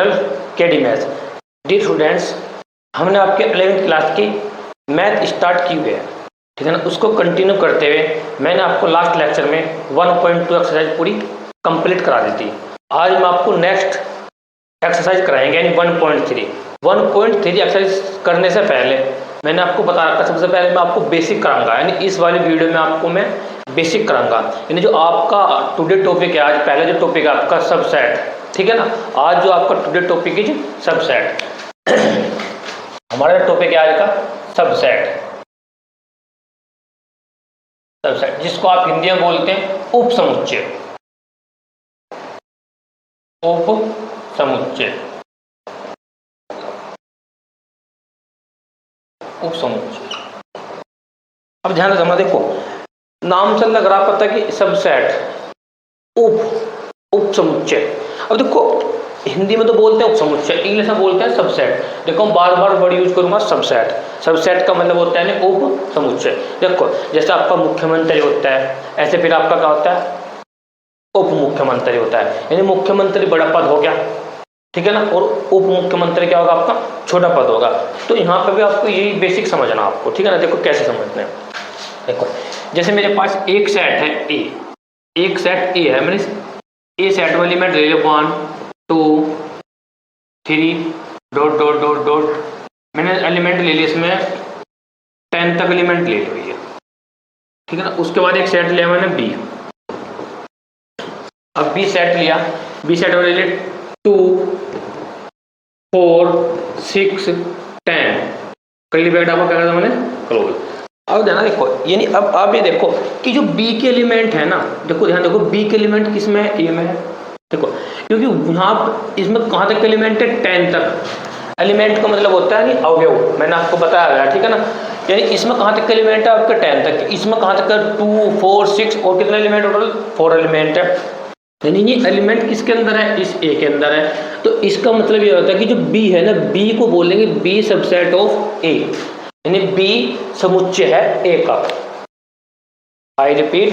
Channel KD maths. Dear students, हमने आपके 11th class की मैथ स्टार्ट की हुई है, ठीक है ना। उसको कंटिन्यू करते हुए मैंने आपको लास्ट लेक्चर में 1.2 एक्सरसाइज पूरी कंप्लीट करा दी थी। आज हम आपको नेक्स्ट एक्सरसाइज कराएंगे यानी 1.3 एक्सरसाइज करने से पहले मैंने आपको बता रखा, सबसे पहले मैं आपको बेसिक कराऊंगा, यानी इस वाली वीडियो में आपको मैं बेसिक कराऊंगा। यानी जो आपका टुडे टॉपिक है, आज पहले जो टॉपिक है आपका सबसेट, ठीक है ना। आज जो आपका टुडे टॉपिक है सबसेट, हमारा टॉपिक है आज का सबसेट, जिसको आप हिंदी में बोलते हैं उपसमुच्चय। उपसमुच्चय अब ध्यान रखना, देखो नाम से लग रहा पता कि सबसेट उपसमुच्चय। अब देखो हिंदी में तो बोलते हैं उपसमुच्चय, इंग्लिश में बोलते हैं सबसेट। देखो बार बार वर्ड यूज करूंगा सबसेट का मतलब होता है उपसमुच्चय। देखो जैसे आपका मुख्यमंत्री होता है, ऐसे फिर आपका क्या होता है, उप मुख्यमंत्री होता है। यानी मुख्यमंत्री बड़ा पद हो गया, ठीक है ना, और उप मुख्यमंत्री क्या होगा, आपका छोटा पद होगा। तो यहाँ पे भी आपको यही बेसिक समझना आपको, ठीक है ना। देखो कैसे समझते हैं, देखो जैसे मेरे पास एक सेट है ए, एक सेट ए है, मैंने ए सेट वाली मैं ले लिया 1 2 3 डॉट डॉट डॉट डॉट, मैंने एलिमेंट ले लिया, इसमें 10 तक एलिमेंट ले लिया, ठीक है ना। उसके बाद एक सेट लिया मैंने बी। अब बी सेट लिया, बी सेट वाले ले 2 4 6 10 कली बैठ आपको क्या करता मैंने क्लोज। अब ध्यान देखो, यानी अब आप ये देखो कि जो बी के एलिमेंट है ना, देखो ध्यान देखो बी के एलिमेंट किस में है, ए में है। देखो क्योंकि यहाँ इसमें कहाँ तक एलिमेंट है, 10 तक। एलिमेंट का मतलब होता है नहीं अवयव, मैंने आपको बताया गया, ठीक है ना। यानी इसमें कहाँ तक एलिमेंट है आपके 10 तक, इसमें कहाँ तक 2 4 6 और कितने एलिमेंट टोटल 4 एलिमेंट है। यानी ये एलिमेंट किसके अंदर है, इस ए के अंदर है। तो इसका मतलब ये होता है कि जो बी है ना, बी को बोलेंगे बी सबसेट ऑफ ए, यानी बी समुच्चय है ए का। आई रिपीट,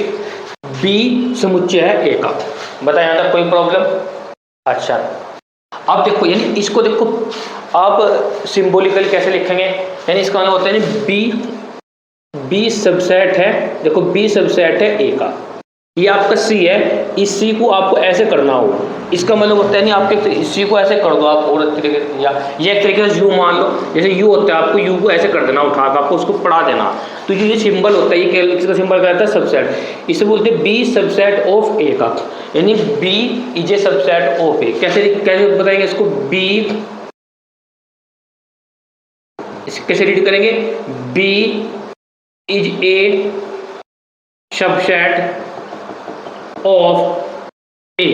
बी समुच्चय है ए का। बताया यहाँ तक कोई प्रॉब्लम? अच्छा अब देखो, यानी इसको देखो आप सिंबॉलिकली कैसे लिखेंगे, यानी इसका मतलब होता है बी सबसेट है, देखो बी सबसेट है ए का। ये आपका सी है, इस सी को आपको ऐसे करना होगा, इसका मतलब होता है नहीं आपके सी को ऐसे कर दो आप, और तरीके या ये एक तरीके से यू मान लो, जैसे यू होता है, आपको यू को ऐसे कर देना उठा के, आपको उसको पढ़ा देना। तो ये सिंबल होता है, ये किसका सिंबल कहता है, सबसेट। इसे बोलते हैं बी सबसेट ऑफ ए का, यानी B is a subset of A. कैसे बताएंगे इसको, बी कैसे रीड करेंगे, B is a subset of A.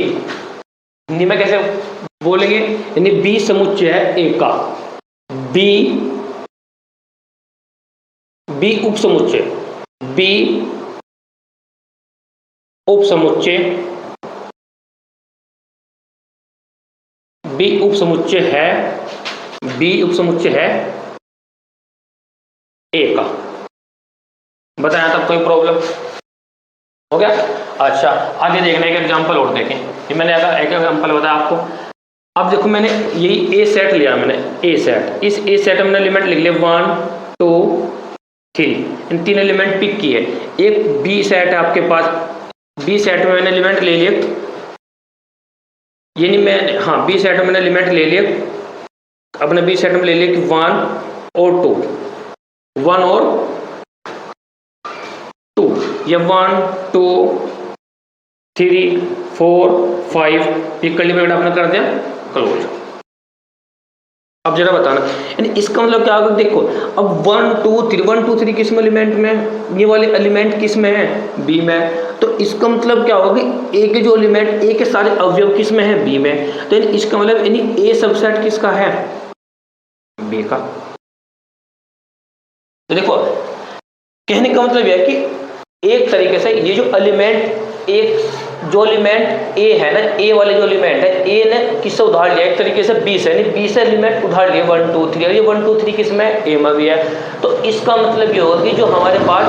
Hindi में कैसे बोलेंगे, यानी बी समुच्चय है ए का, बी उपसमुच्चय, बी उपसमुच्चय, बी उपसमुच्चय है, बी उपसमुच्चय है ए का। बताया तब कोई प्रॉब्लम हो गया? अच्छा आगे देखना, एक एग्जांपल और देखें। ये मैंने एक एग्जांपल बताया आपको। अब देखो मैंने यही ए सेट लिया, मैंने ए सेट, इस ए सेट में मैंने एलिमेंट लिख लिया 1 2 3, इन 3 एलिमेंट पिक किए। एक बी सेट है आपके पास, बी सेट में मैंने एलिमेंट ले लिए, यानी मैं हाँ बी सेट में मैंने एलिमेंट ले लिए, अपने बी सेट में ले लिए कि 1 और 2, 1 और 2, ये 1 2 3 4 5, ये एलिमेंट आपने कर दिया क्लोज। अब जरा बताना, यानी इसका मतलब क्या होगा, देखो अब 1 2 3 किस में एलिमेंट में, ये वाले एलिमेंट किस में है, बी में। तो इसका मतलब क्या होगा कि ए के जो एलिमेंट, ए के सारे अवयव किस में है, बी में। तो इसका मतलब यानी ए सबसेट किसका है, बी का। तो देखो कहने का मतलब यह है कि एक तरीके से ये जो एलिमेंट, एक जो एलिमेंट ए है ना, ए वाले जो एलिमेंट है, ए ने किससे उधार लिया, एक तरीके से बी से, यानी बी से एलिमेंट उधार लिए 1 2 3, और ये 1 2 3 किस में, ए में भी है। तो इसका मतलब ये होगा कि जो हमारे पास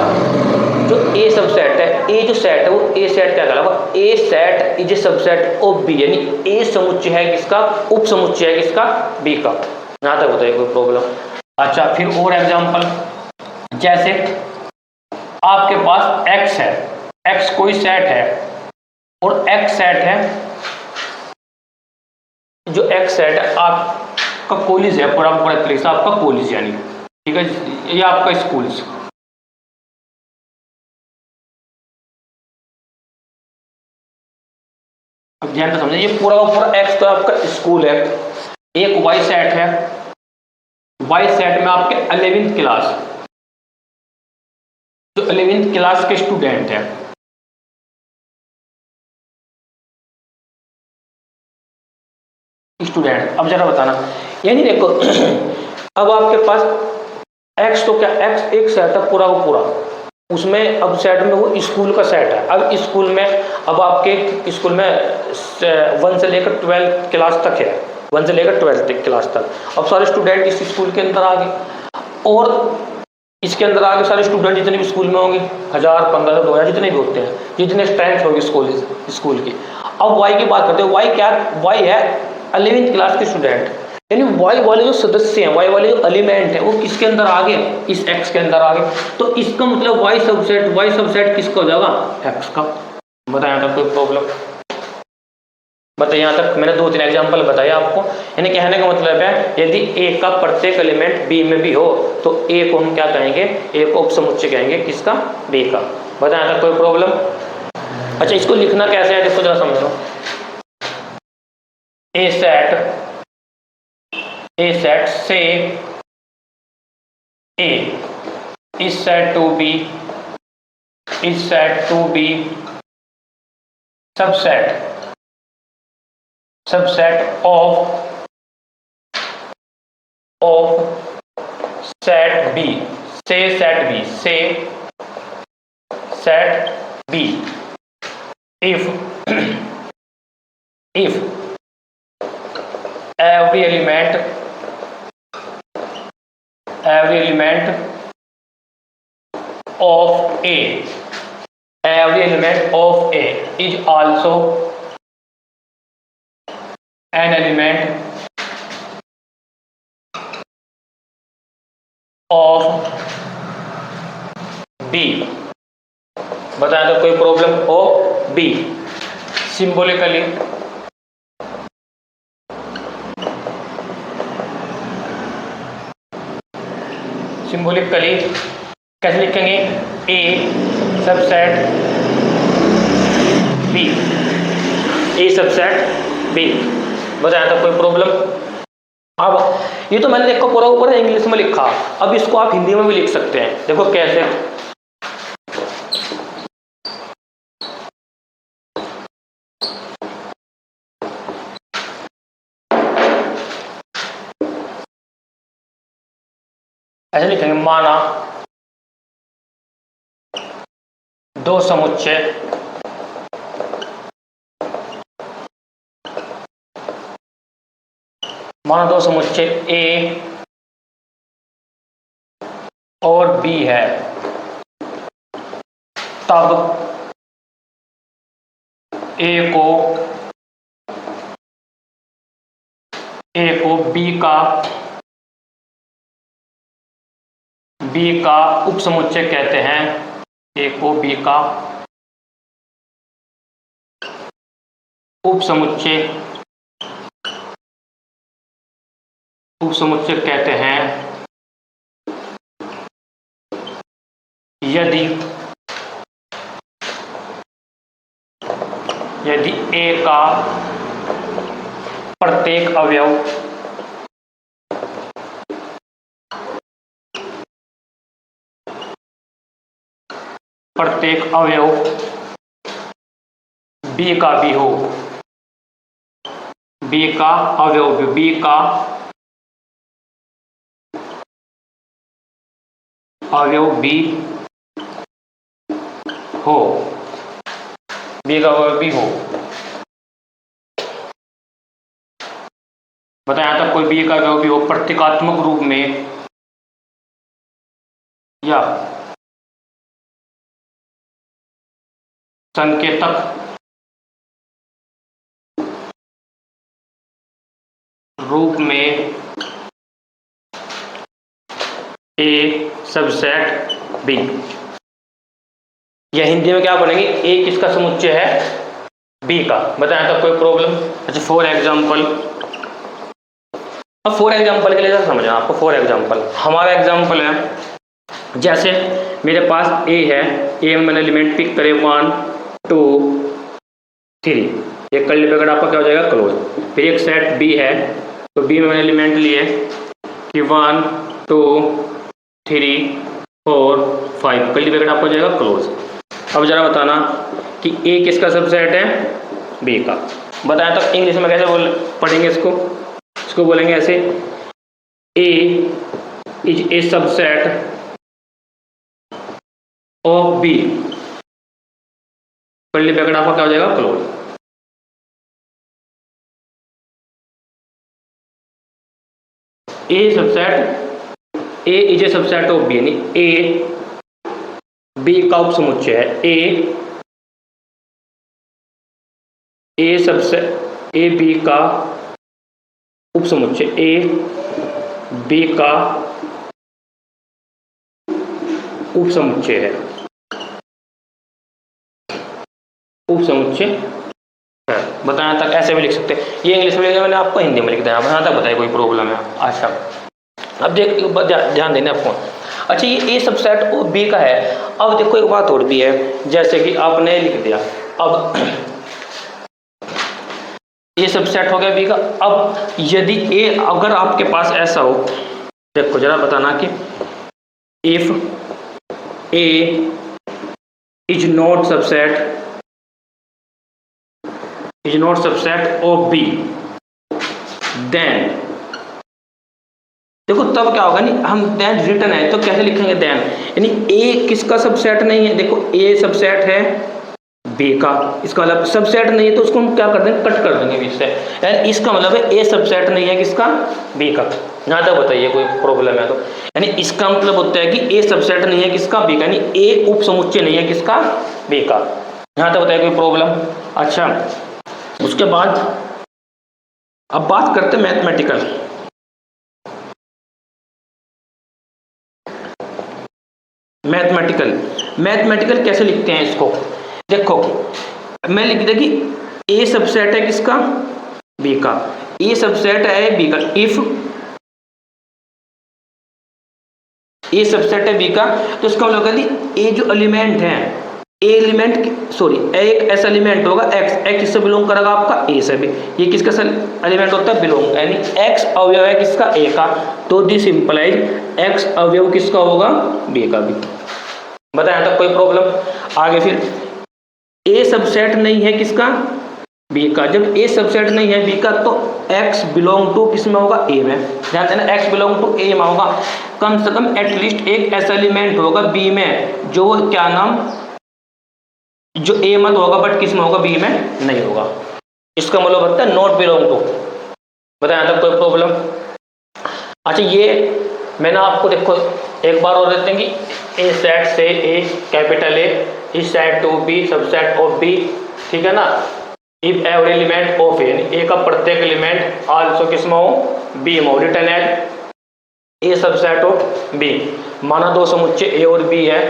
जो ए सबसेट है, ए जो सेट है वो ए सेट क्या कहलाएगा, A set is a subset of B, यानी ए समुच्चय है किसका, उप समुच्चय है किसका, बी का। यहां तक बताइए कोई प्रॉब्लम। अच्छा फिर और एग्जांपल, जैसे आपके पास x है, x कोई सेट है और x सेट है, जो x सेट है आपका कॉलेज है, पूरा पूरा प्लेस आपका कॉलेज यानी, ठीक है, ये आपका स्कूल। अब ध्यान से समझिए, ये पूरा का पूरा x तो आपका स्कूल है, एक y सेट है, y सेट में आपके 11th क्लास, जो 11th क्लास के स्टूडेंट है, स्टूडेंट। अब जरा बताना, यानी देखो अब आपके पास x तो क्या, x एक सेट है पूरा का पूरा, उसमें अब सेट में वो स्कूल का सेट है। अब स्कूल में, अब आपके स्कूल में 1 से लेकर 12th क्लास तक है, 1 से लेकर 12th क्लास तक। अब सारे स्टूडेंट इस स्कूल के अंदर आ गए, और इसके अंदर आगे सारे स्टूडेंट जितने भी स्कूल में होंगे, 1000, 1500, 2000 जितने भी होते हैं, जितने स्ट्रेंथ होगी स्कूल की। अब वाई की बात करते हैं, वाई क्या, वाई है 11th क्लास के स्टूडेंट, यानी वाई वाले जो सदस्य हैं, वाई वाले जो एलिमेंट है, वो किसके अंदर आ गए, इस एक्स के अंदर आ गए। तो इसका मतलब वाई सबसेट किसका हो जाएगा, एक्स का। बताया यहाँ तक कोई प्रॉब्लम, बताइए। यहाँ तक मैंने 2-3 एग्जांपल बताए आपको, यानी कहने का मतलब है यदि ए का प्रत्येक एलिमेंट बी में भी हो तो ए को हम क्या कहेंगे, ए को उपसमुच्चय कहेंगे किसका, बी का। बताया यहाँ तक कोई प्रॉब्लम। अच्छा इसको लिखना कैसे है, इसको जरा समझ लो। ए सेट से A is set to B subset of set B, set B if every element of A is also an element of B। बताया तो कोई प्रॉब्लम, ऑफ बी। सिंबॉलिकली कैसे लिखेंगे, ए सबसेट बी, ए सबसेट बी। बताया था कोई problem. अब ये तो मैंने देखो पूरा ऊपर इंग्लिश में लिखा, अब इसको आप हिंदी में भी लिख सकते हैं। देखो कैसे, ऐसे लिखेंगे, माना दो समुच्चय ए और बी है, तब ए को बी का उपसमुच्चय कहते हैं, ए को बी का उपसमुच्चय कहते हैं यदि ए का प्रत्येक अवयव बी का भी हो, बी का अवयव बी का अवयव बी हो, बी का अवयव बी हो। बताया यहां तक कोई बी का अवयव बी हो प्रतीकात्मक रूप में या संकेतक रूप में ए सबसेट बी। या हिंदी में क्या बनेगी, ए किसका समुच्चय है, बी का। बताएं तो कोई प्रॉब्लम। अच्छा फॉर एग्जाम्पल, अब फॉर एग्जाम्पल के लिए समझना आपको। फॉर एग्जाम्पल हमारा एग्जाम्पल है, जैसे मेरे पास ए है, ए में मैंने एलिमेंट पिक करे 1 2 3, एक कर्ली ब्रैकेट आपका क्या हो जाएगा, क्लोज। फिर एक सेट बी है, तो बी में मैंने एलिमेंट लिए कि 1 2 3 4 5, कर्ली ब्रैकेट आपका हो जाएगा क्लोज। अब जरा बताना कि ए किसका सबसेट है, बी का। बताया तो इंग्लिश में कैसे पढ़ेंगे इसको, इसको बोलेंगे ऐसे, A is a subset of B, curly bracket आपका क्या हो जाएगा, close. A subset, A is a subset of B, यानी ए बी का उपसमुच्चय है। ए सबसेट, ए बी का उपसमुच्चय, ए बी का उपसमुच्चय है, उपसमुच्चय है। बताया तक ऐसे भी लिख सकते हैं, ये इंग्लिश में लिखा मैंने, आपको हिंदी में लिख दिया। बताया तक बताइए कोई प्रॉब्लम है। अच्छा अब ध्यान देना आपको। अच्छा ये ए सबसेट ओ बी का है। अब देखो एक बात और भी है, जैसे कि आपने लिख दिया, अब ए सबसेट हो गया बी का। अब यदि ए, अगर आपके पास ऐसा हो, देखो जरा बताना कि if A is not subset of B, then देखो तब क्या होगा, नहीं हम देन रिटर्न है तो कैसे लिखेंगे देन, यानी ए किसका सबसेट नहीं है, देखो ए सबसेट है बी का, इसका मतलब सबसेट नहीं है तो उसको हम क्या कर देंगे, कट कर देंगे बीच से। यानी इसका मतलब है ए सबसेट नहीं है किसका, बी का। यहाँ तक बताइए कोई प्रॉब्लम है तो, यानी इसका मतलब होता है कि ए सबसेट नहीं है किसका, बी का, यानी ए उप समुच्चय नहीं है किसका, बी का। यहाँ तक बताइए कोई प्रॉब्लम। अच्छा उसके बाद अब बात करते हैं मैथमेटिकल। मैथमेटिकल कैसे लिखते हैं इसको, देखो मैं लिख दिया कि ए सबसेट है किसका, बी का। ए सबसेट है बी का, इफ ए सबसेट है बी का, तो इसका मतलब ए जो एलिमेंट है, ए एलिमेंट सॉरी एक ऐसा एलिमेंट होगा एक्स, एक्स किससे बिलोंग करेगा आपका, ए से भी। ये किसका एलिमेंट होता है, बिलोंग, यानी एक्स अवयव है किसका, ए का, तो दिस इंप्लाइज एक्स अवयव किसका होगा, बी का भी। बताया था कोई प्रॉब्लम। आगे फिर ए सबसेट नहीं है किसका, बी का। जब ए सबसेट नहीं है बी का तो एक्स बिलोंग टू किस में होगा, ए में। ध्यान देना एक्स बिलोंग टू ए में होगा, कम से कम एटलीस्ट एक ऐसा एलिमेंट होगा बी में जो क्या नाम, जो ए मत होगा बट किस में होगा, बी में नहीं होगा। इसका मतलब होता है नॉट बिलोंग टू। बताया था कोई प्रॉब्लम। अच्छा ये मैंने आपको देखो एक बार और देते हैं कि ए सेट से A capital A is set to B subset of B, ठीक है ना। If every element of A का प्रत्येक एलिमेंट आल्सो किस में हो, बी में हो, written as a subset of B. माना दो समुच्चय ए और बी है,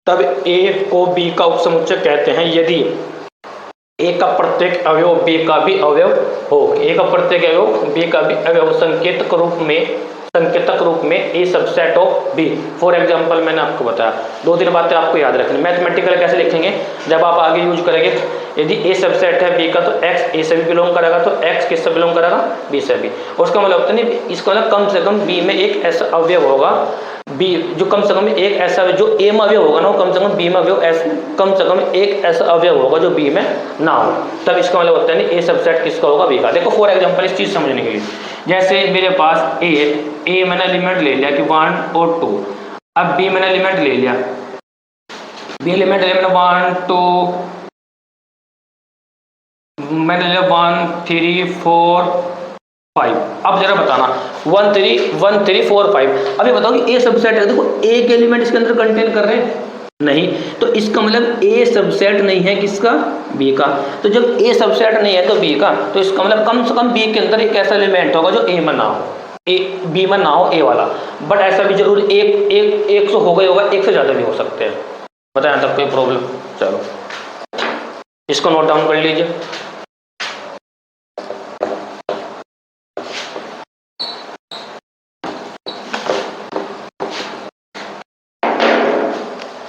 तब ए को बी का उपसमुच्चय कहते हैं यदि ए का प्रत्येक अवयव बी का भी अवयव हो। ए का प्रत्येक अवयव बी का भी अवयव संकेतक रूप में A subset of B. For example मैंने आपको बताया, दो तीन बातें आपको याद रखनी। मैथमेटिकल कैसे लिखेंगे, जब आप आगे यूज करेंगे, यदि ए सबसेट है बी का तो एक्स ए से भी बिलोंग करेगा, तो एक्स किससे बिलोंग करेगा, बी से भी। उसका मतलब होता नहीं, इसका मतलब कम से कम बी में एक ऐसा अवयव होगा, बी जो कम से कम एक ऐसा जो ए में अवयव होगा ना, वो कम से कम बी में अवयव कम से कम एक ऐसा अवयव होगा जो बी में ना हो, तब इसका मतलब होता है नहीं ए सबसेट किसका होगा, बी का। देखो फॉर एग्जांपल इस चीज समझने के लिए, जैसे मेरे पास ए मैंने एलिमेंट ले लिया कि 1 और 2, अब बी मैंने एलिमेंट ले लिया, बी एलिमेंट ले मैंने 1 2 मैंने लिया 1 3 4 5। अब जरा बताना 1 3 4 5, अभी बताओ कि ए सबसेट है। देखो ए के एलिमेंट इसके अंदर कंटेन कर रहे हैं, नहीं, तो इसका मतलब ए सबसेट नहीं है किसका, बी का। तो जब ए सबसेट नहीं है तो बी का, तो इसका मतलब कम से कम बी के अंदर एक ऐसा एलिमेंट होगा जो ए में ना हो, ए बी में ना हो, ए वाला। बट ऐसा भी जरूर एक तो हो गई होगा, एक से ज़्यादा भी हो सकते हैं। बताया तब कोई प्रॉब्लम। चलो इसको नोट डाउन कर लीजिए।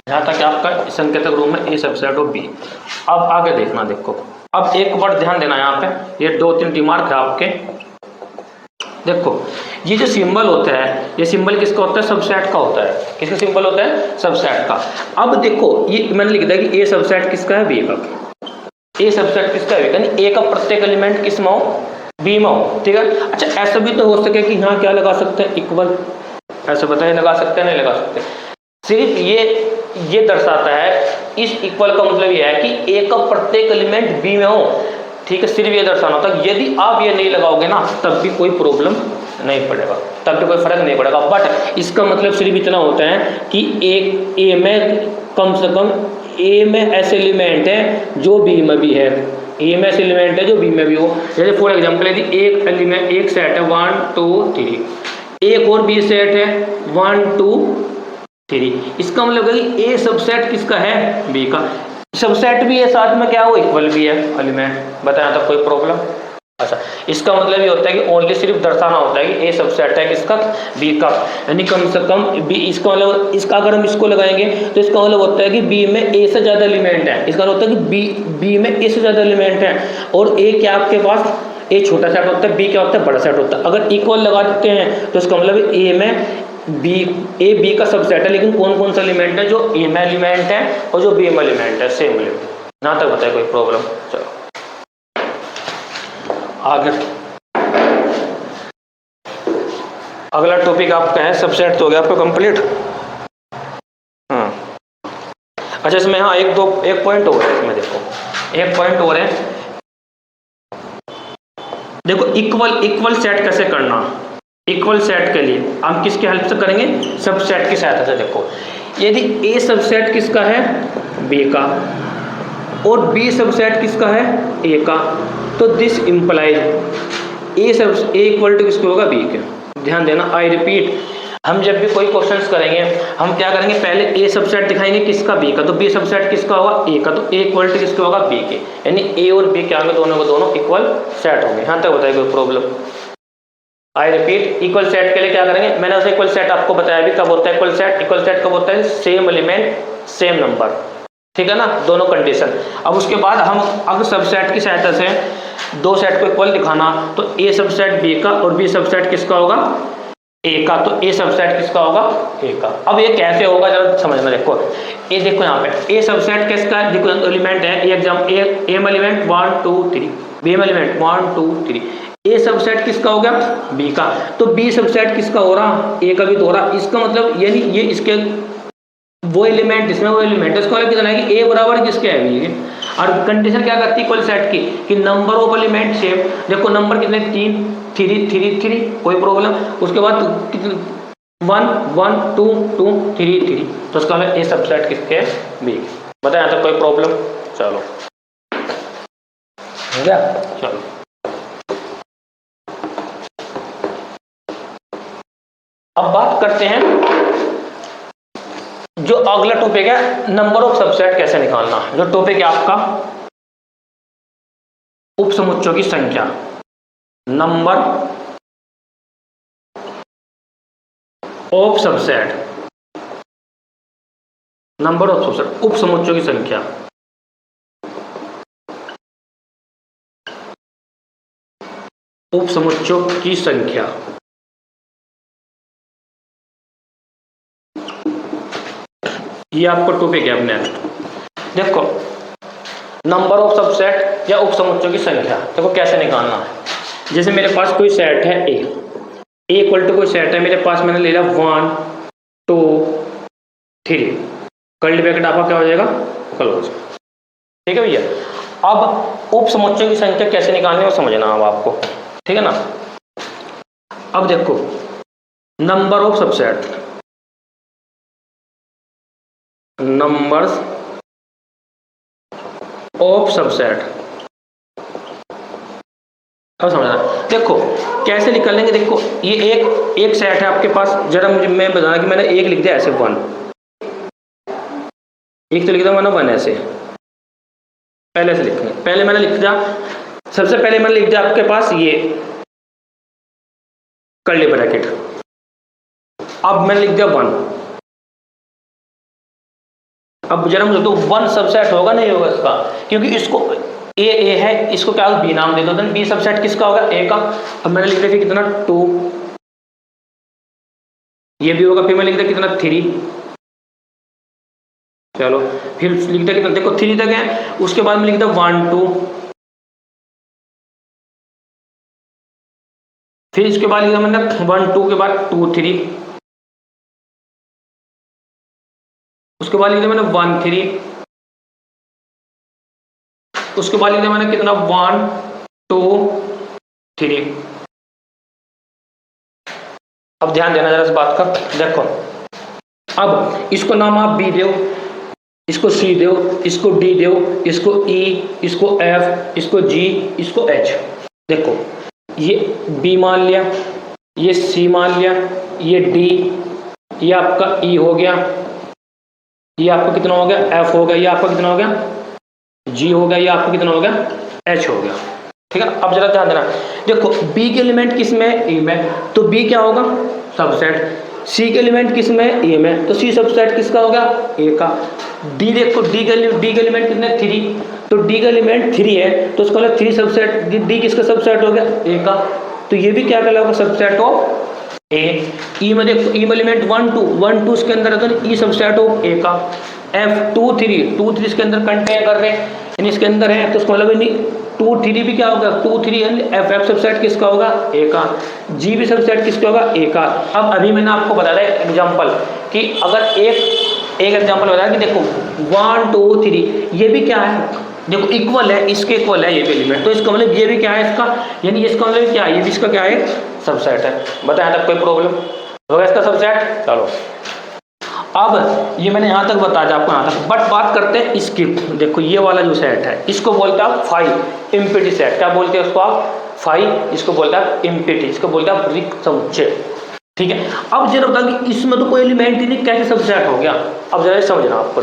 यहाँ तक आपका संकेतक रूप में ए सबसेट ऑफ बी। अब आगे देखना, देखो अब एक वर्ड ध्यान देना, यहाँ पे ये 2-3 रिमार्क है आपके। देखो ये जो सिंबल होता है, ये सिंबल किसका होता है, सबसेट का होता है। किसका सिंबल होता है, सबसेट का। अब देखो ये मैंने लिख दिया कि ए सबसेट किसका है, बी का। ए सबसेट किसका है, यानी ए का प्रत्येक एलिमेंट किस में हो, बी में हो, ठीक है। अच्छा ऐसा भी तो हो सके कि यहाँ क्या लगा सकते हैं, इक्वल, ऐसा बताइए लगा सकते हैं नहीं लगा सकते। सिर्फ ये दर्शाता है, इस इक्वल का मतलब ये है कि ए का प्रत्येक एलिमेंट बी में हो, ठीक है। सिर्फ ये दर्शाना होता है। यदि आप ये नहीं लगाओगे ना तब भी कोई प्रॉब्लम नहीं पड़ेगा, तब भी कोई फर्क नहीं पड़ेगा। बट इसका मतलब सिर्फ इतना होता है कि एक ए में कम से कम ए में ऐसे एलिमेंट है जो बी में भी है, ए में ऐसे एलिमेंट है जो बी में भी हो। जैसे फॉर एग्जाम्पल यदि एक एलिमेंट, एक सेट है 1 2 3, एक और बी सेट है 1 2 3, इसका मतलब है कि ए सबसेट किसका है, बी का। सबसेट भी है साथ में क्या हो, इक्वल भी है एलिमेंट। बताया था कोई प्रॉब्लम। अच्छा इसका मतलब ये होता है कि ओनली सिर्फ दर्शाना होता है कि ए सबसेट है किसका, बी का, यानी कम से कम बी। इसका मतलब इसका अगर हम इसको लगाएंगे तो इसका मतलब होता है कि बी में ए से ज़्यादा एलिमेंट है। इसका मतलब होता है कि बी में ए से ज़्यादा एलिमेंट है, और ए क्या आपके पास, ए छोटा सेट होता है, बी क्या होता है, बड़ा सेट होता है। अगर इक्वल लगा देते हैं तो इसका मतलब ए में ए बी का सबसेट है, लेकिन कौन कौन सा एलिमेंट है, जो ए में एलिमेंट है और जो बी में एलिमेंट है, सेम एलिमेंट। यहाँ तक बताए कोई प्रॉब्लम। चलो आगे अगला टॉपिक आपका है सबसेट। तो हो गया आपका कंप्लीट। हाँ अच्छा इसमें हाँ एक पॉइंट और है इसमें, देखो एक पॉइंट और है। देखो इक्वल सेट कैसे करना। इक्वल सेट के लिए हम किसकी हेल्प से करेंगे, सबसेट की सहायता से। देखो यदि ए सबसेट किसका है, बी का, और बी सबसेट किसका है, ए का, तो this implies A equal to किसको होगा, बी के। ध्यान देना, आई रिपीट, हम जब भी कोई क्वेश्चंस करेंगे हम क्या करेंगे, पहले ए सबसेट दिखाएंगे किसका, बी का, तो बी सबसेट किसका होगा, ए का, तो ए इक्वल टू किसका होगा, बी के, यानी ए और बी क्या होंगे, दोनों को दोनों इक्वल सेट होंगे। यहाँ तक बताइए कोई problem. I repeat, equal set के लिए क्या करेंगे, मैंने उसे इक्वल सेट आपको बताया भी कब होता है इक्वल सेट। इक्वल सेट कब होता है, सेम एलिमेंट सेम नंबर, ठीक है ना, दोनों कंडीशन। अब उसके बाद हम अगर सबसेट की सहायता से दो सेट को इक्वल दिखाना, तो ए सबसेट बी का और बी सबसेट किसका होगा, ए का, तो ए सबसेट किसका होगा, ए का। अब ये कैसे होगा जरा समझना। देखो ये देखो यहाँ पे ए सबसेट किसका है, देखो एलिमेंट है, ए में एलिमेंट 1 2 3, बी में एलिमेंट 1 2 3, ए सबसेट किसका हो गया, बी का, तो बी सबसेट किसका हो रहा, ए का भी तो हो रहा। इसका मतलब यानी ये इसके वो एलिमेंट इसमें वो एलिमेंट इसको कितना है कि ए बराबर किसके है, बी के। और कंडीशन क्या करती है इक्वल सेट की, कि नंबर ऑफ एलिमेंट सेम। देखो नंबर कितने, 3 कोई प्रॉब्लम। उसके बाद कितने 1 1 2 2 3 3, तो उसका मतलब ए सबसेट किसके है, बी। बताया तो कोई प्रॉब्लम। चलो हो गया। चलो अब बात करते हैं जो अगला टॉपिक है, नंबर ऑफ सबसेट कैसे निकालना। जो टॉपिक है आपका उपसमुच्चयों की संख्या, number of subset, number of subset, उपसमुच्चयों की संख्या। उपसमुच्चयों की संख्या, ये आपका टॉपिक है अपने। देखो नंबर ऑफ सबसेट या उपसमुच्चयों की संख्या, देखो कैसे निकालना है। जैसे मेरे पास कोई सेट है ए इक्वल टू कोई सेट है मेरे पास, मैंने ले लिया 1 2 3, कर्ली ब्रैकेट आपका क्या हो जाएगा, क्लोज, ठीक है भैया। अब उपसमुच्चयों की संख्या कैसे निकालनी है वो समझना अब आपको, ठीक है ना। अब देखो number of subset, numbers of subset. अब समझना, देखो कैसे निकालेंगे। देखो ये एक सेट है आपके पास, जरा मुझे मैं बताना कि मैंने एक लिख दिया ऐसे 1, एक तो लिख दिया मैंने 1 ऐसे, पहले से लिखेंगे। पहले मैंने लिख दिया, सबसे पहले मैंने लिख दिया आपके पास ये कर्ली ब्रैकेट। अब मैंने लिख दिया 1। अब जरा मुझे तो 1 सबसेट होगा नहीं होगा इसका, क्योंकि इसको ए है, इसको क्या बी नाम दे दो, देन बी सबसेट किसका होगा, ए का। अब मैंने लिख दिया कितना 2, ये भी होगा। फिर मैं लिख दिया कितना 3, चलो फिर लिख दिया कितना, देखो 3 तक है। उसके बाद में लिख दिया 1 2, फिर इसके बाद लिख दिया मैंने 1 2 के बाद 2 3, उसके बाद लिख दिया मैंने 1 3, उसके बाद लिख दिया मैंने कितना 1 2 3। अब ध्यान देना जरा इस बात का, देखो अब इसको नाम आप बी दो, इसको सी दो, इसको डी दो, इसको ई, इसको एफ, इसको जी, इसको एच। देखो ये बी मान लिया, ये सी मान लिया, ये डी, ये आपका ई हो गया, ये आपका कितना हो गया एफ हो गया, ये आपका कितना हो गया जी हो गया, ये आपका कितना हो गया एच हो गया। ठीक है, अब जरा ध्यान देना, देखो बी के एलिमेंट किस में, ए में, तो बी क्या होगा सबसेट। सी के एलिमेंट किस में, ए में, तो सी सबसेट किसका होगा ए का। डी देखो डी के एलिमेंट कितने 3, तो डी का एलिमेंट 3 है, तो उसका मतलब 3 सबसेट, डी किसका सबसेट हो गया ए का, तो ये भी क्या कहलाएगा सबसेट ऑफ ए। ई में देखो ई में एलिमेंट 1 2 इसके अंदर है, तो ई सबसेट ऑफ ए का। एफ 2 3 इसके अंदर कंटेन कर रहे हैं, यानी इसके अंदर है, तो उसका मतलब नहीं 2 3 भी क्या होगा 2 3, एफ सबसेट किसका होगा ए का। जी भी सबसेट किसका होगा ए का। अब अभी मैंने आपको बताया एग्जांपल कि अगर एक एग्जांपल बताया कि देखो 1 2 3 ये भी क्या है, देखो इक्वल है, इसके इक्वल है ये भी एलिमेंट, तो इसका मतलब ये भी क्या है इसका, यानी इसका मतलब क्या है, ये भी इसका क्या है सबसेट है। बताया तक कोई प्रॉब्लम होगा इसका सबसेट। चलो अब ये मैंने यहाँ तक बता दिया आपको यहाँ तक, बट बात करते हैं इसकी। देखो ये वाला जो सेट है इसको बोलते हैं आप फाई इम्पिटी सेट। क्या बोलते हैं उसको आप फाई, इसको बोलते हैं इम्पिटी, इसको बोलते हैं रिक्त समुच्चय। ठीक है, अब जरा बता कि इसमें तो कोई एलिमेंट ही नहीं, कैसे सबसेट हो गया। अब जरा समझना आपको,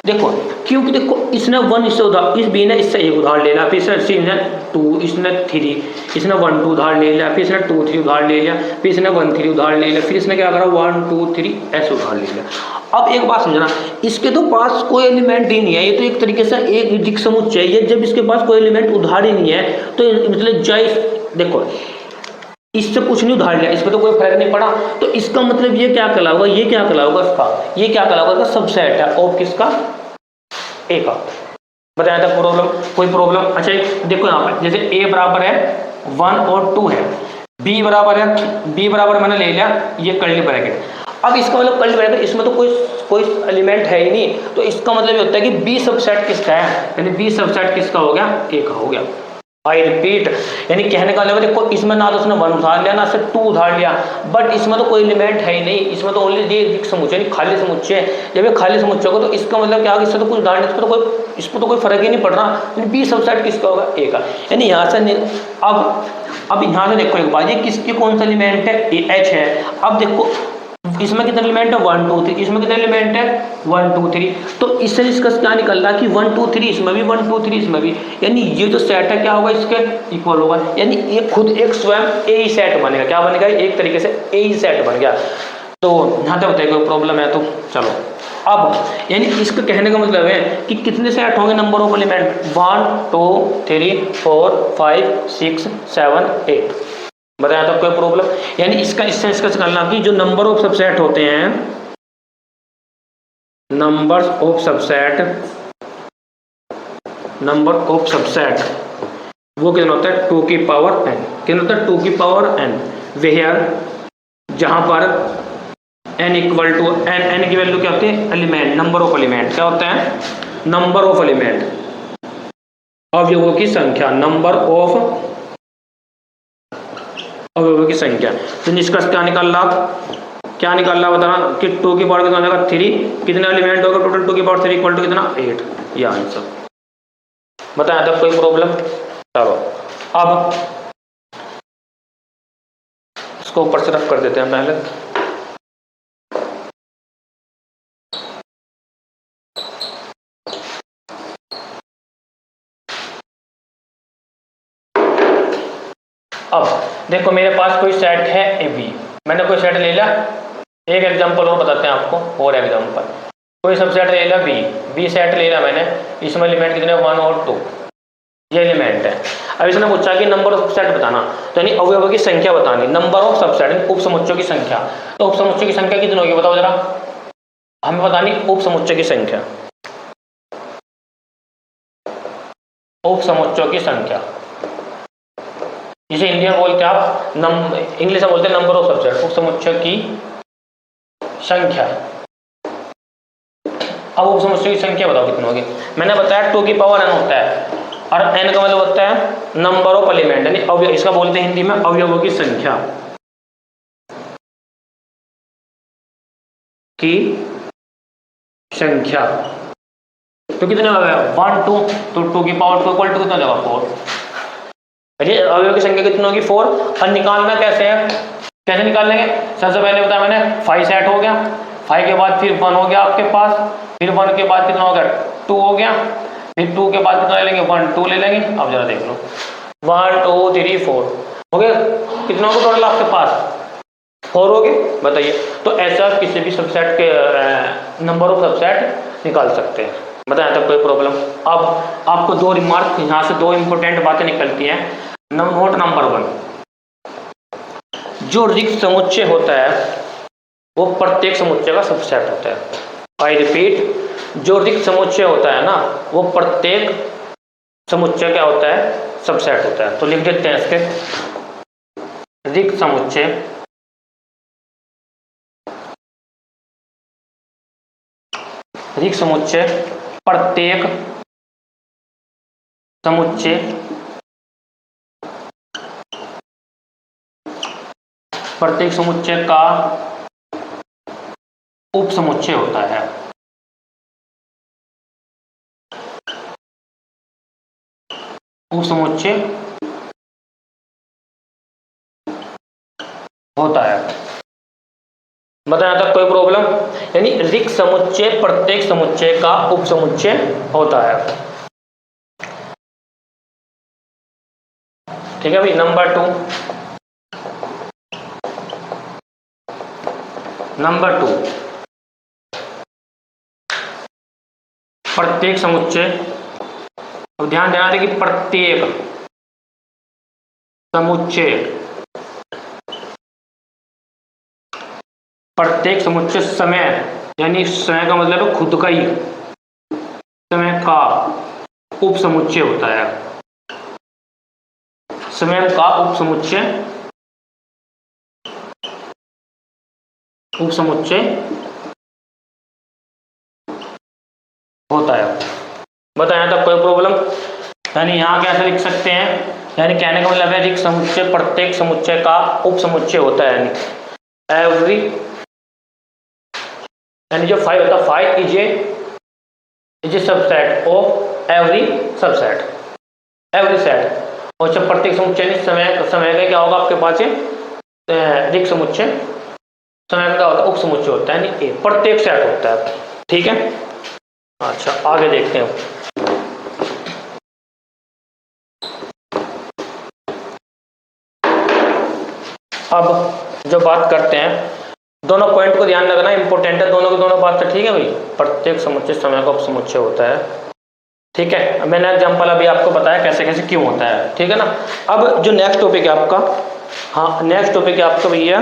देखो क्योंकि देखो इसने 1 इससे उधार, इस बी ने इससे 1 उधार ले लिया, फिर सी ने 2, इसने 3, इसने 1 2 उधार ले लिया, फिर इसने 2 3 उधार ले लिया, फिर इसने 1 3 उधार ले लिया, फिर इसने क्या करा 1 2 3 ऐसे उधार ले लिया। अब एक बात समझना, इसके तो पास कोई एलिमेंट ही नहीं है, ये तो एक तरीके से एक रिक्त समुच्चय है। जब इसके पास कोई एलिमेंट उधार ही नहीं है तो मतलब देखो इससे कुछ नहीं उधार लिया, इसमें तो कोई फर्क नहीं पड़ा, तो इसका मतलब ये क्या कहलाऊगा, ये क्या कहलाऊगा इसका, ये क्या कहलाऊगा इसका सबसेट है ऑफ किसका ए का। बताया था प्रॉब्लम, कोई प्रॉब्लम। अच्छा देखो यहाँ पर जैसे ए बराबर है 1 और 2 है, बी बराबर है, बी बराबर मैंने ले लिया ये कर्ली ब्रैकेट। अब इसका मतलब कर्ली ब्रैकेट, इसमें तो कोई एलिमेंट है ही नहीं, तो इसका मतलब ये होता है कि बी सबसेट किसका है, यानी बी सबसेट किसका हो गया ए का हो गया। आई रिपीट, यानी कहने का मतलब देखो इसमें ना तो उसने 1 उधार लिया ना सिर्फ 2 उधार लिया, बट इसमें तो कोई एलिमेंट है ही नहीं, इसमें तो ओनली ये समुच्चय यानी खाली समुच्चय है। जब ये खाली समुच्चय को तो इसका मतलब क्या होगा, इससे तो कुछ उधार नहीं, इस पर तो कोई फर्क ही नहीं पड़ रहा, यानी बी सबसेट किसका होगा ए का। यानी यहाँ से अब यहाँ से देखो एक बात, ये किसकी कौन सा एलिमेंट है एच है। अब देखो इसमें कितने एलिमेंट है 1 2 3, इसमें कितने एलिमेंट है 1 2 3, तो इससे इसका क्या निकल रहा है कि 1 2 3 इसमें भी 1 2 3 इसमें भी, यानी ये जो सेट है क्या होगा इसके इक्वल होगा, यानी ये खुद एक स्वयं ए ही सेट बनेगा। क्या बनेगा, एक तरीके से ए ही सेट बन गया। तो यहाँ तक बताइए कोई प्रॉब्लम है तो चलो। अब यानी इसका कहने का मतलब है कि कितने सेट होंगे नंबर ऑफ एलिमेंट 1 2 3 4 5 6 7 8। बताया तो कोई प्रॉब्लम, यानी इसका इससे डिस्कस करना कि जो नंबर ऑफ सबसेट होते हैं, numbers of subset, number of subset वो कितना होता है 2 की पावर n। कितना होता है 2 की पावर n, वेयर जहां पर n इक्वल टू n की वैल्यू क्या होती है एलिमेंट, नंबर ऑफ एलिमेंट क्या होता है, नंबर ऑफ एलिमेंट अवयवों की संख्या, नंबर ऑफ अवयवों की संख्या। तो निष्कर्ष क्या निकल रहा क्या निकालना बताना कि 2 की पावर कितना हो जाएगा 3, कितने एलिमेंट होगा टोटल 2 की पावर 3 इक्वल टू कितना 8, ये आंसर। बताया था कोई प्रॉब्लम? चलो अब इसको ऊपर से रख कर देते हैं पहले। अब देखो मेरे पास कोई सेट है ए बी, मैंने कोई सेट ले लिया। एक एग्जांपल और बताते हैं आपको, और एग्जांपल, कोई सबसेट ले लिया बी सेट ले लिया मैंने, इसमें एलिमेंट कितने 1 और 2, ये एलिमेंट है। अब इसने पूछा कि नंबर ऑफ सबसेट बताना, तो यानी अवयवों की संख्या बतानी, नंबर ऑफ सबसेट उप समुच्चयों की संख्या। तो उप समुच्चय की संख्या कितनी होगी बताओ जरा, हमें बतानी उप समुच्चय की संख्या, उप समुच्चयों की संख्या, जिसे हिंदी में बोलते हैं आप इंग्लिश में बोलते हैं नंबर ऑफ सबसेट, उप समुच्चय की संख्या। अब उप समुच्चय की संख्या बताओ कितनी होगी। मैंने बताया 2 की पावर n होता है, और n का मतलब होता है नंबर ऑफ एलिमेंट, यानी अवयव, इसका बोलते हैं हिंदी में अवयवों की संख्या की संख्या। तो कितने हो गया 1 2, तो 2 की पावर 2 इक्वल टू कितना होगा 4। अरे अवयवों की संख्या कितनी होगी 4। और निकालना कैसे है, कैसे निकाल लेंगे? सबसे पहले बताया मैंने 5 सेट हो गया, 5 के बाद फिर 1 हो गया आपके पास, फिर 1 के बाद कितना हो गया 2 हो गया, फिर 2 के बाद कितना ले लेंगे 1 2 ले लेंगे। अब जरा देख लो 1 2 3 4 हो गया, कितना होगा टोटल आपके पास 4 हो गए। बताइए, तो ऐसा किसी भी सबसेट के नंबर ऑफ सबसेट निकाल सकते हैं। बताया तब कोई प्रॉब्लम? अब आपको 2 रिमार्क यहाँ से 2 इंपॉर्टेंट बातें निकलती हैं। नोट नंबर 1, जो रिक्त समुच्चय होता है वो प्रत्येक समुच्चय का सबसेट होता है। आई रिपीट, जो रिक्त समुच्चय होता है ना वो प्रत्येक समुच्चय क्या होता है सबसेट होता है। तो लिख देते हैं इसके, रिक्त समुच्चय प्रत्येक समुच्चय का उप समुच्चय होता है। उप समुच्चय होता है। बताया था कोई प्रॉब्लम? यानी रिक्त समुच्चय प्रत्येक समुच्चय का उप समुच्चय होता है। ठीक है भाई। नंबर 2, प्रत्येक समुच्चय, अब ध्यान देना है कि प्रत्येक समुच्चय समय, यानी समय का मतलब है खुद का ही, समय का उप समुच्चय होता है। समय का उप समुच्चय होता है। बताया था कोई प्रॉब्लम? यानी यहाँ कैसे लिख सकते हैं, यानी कहने का मतलब है रिक्त समुच्चय प्रत्येक समुच्चय का उप समुच्चय होता है। यानी एवरी, यानी जो 5 होता है 5 is a subset of every set. और जब प्रत्येक समुच्चय समय का क्या होगा आपके पास रिक्त समुच्चय, समय का क्या होता है उप समुच्चय होता है, यानी प्रत्येक सेट होता है। ठीक है, अच्छा आगे देखते हैं। अब जो बात करते हैं, दोनों पॉइंट को ध्यान रखना इंपॉर्टेंट है, दोनों की दोनों बात तो ठीक है भाई। प्रत्येक समुच्चय समय का उप समुच्चय होता है। ठीक है, मैंने एग्जांपल अभी आपको बताया कैसे कैसे क्यों होता है। ठीक है ना। अब जो नेक्स्ट टॉपिक है आपका, हाँ नेक्स्ट टॉपिक है आपका भैया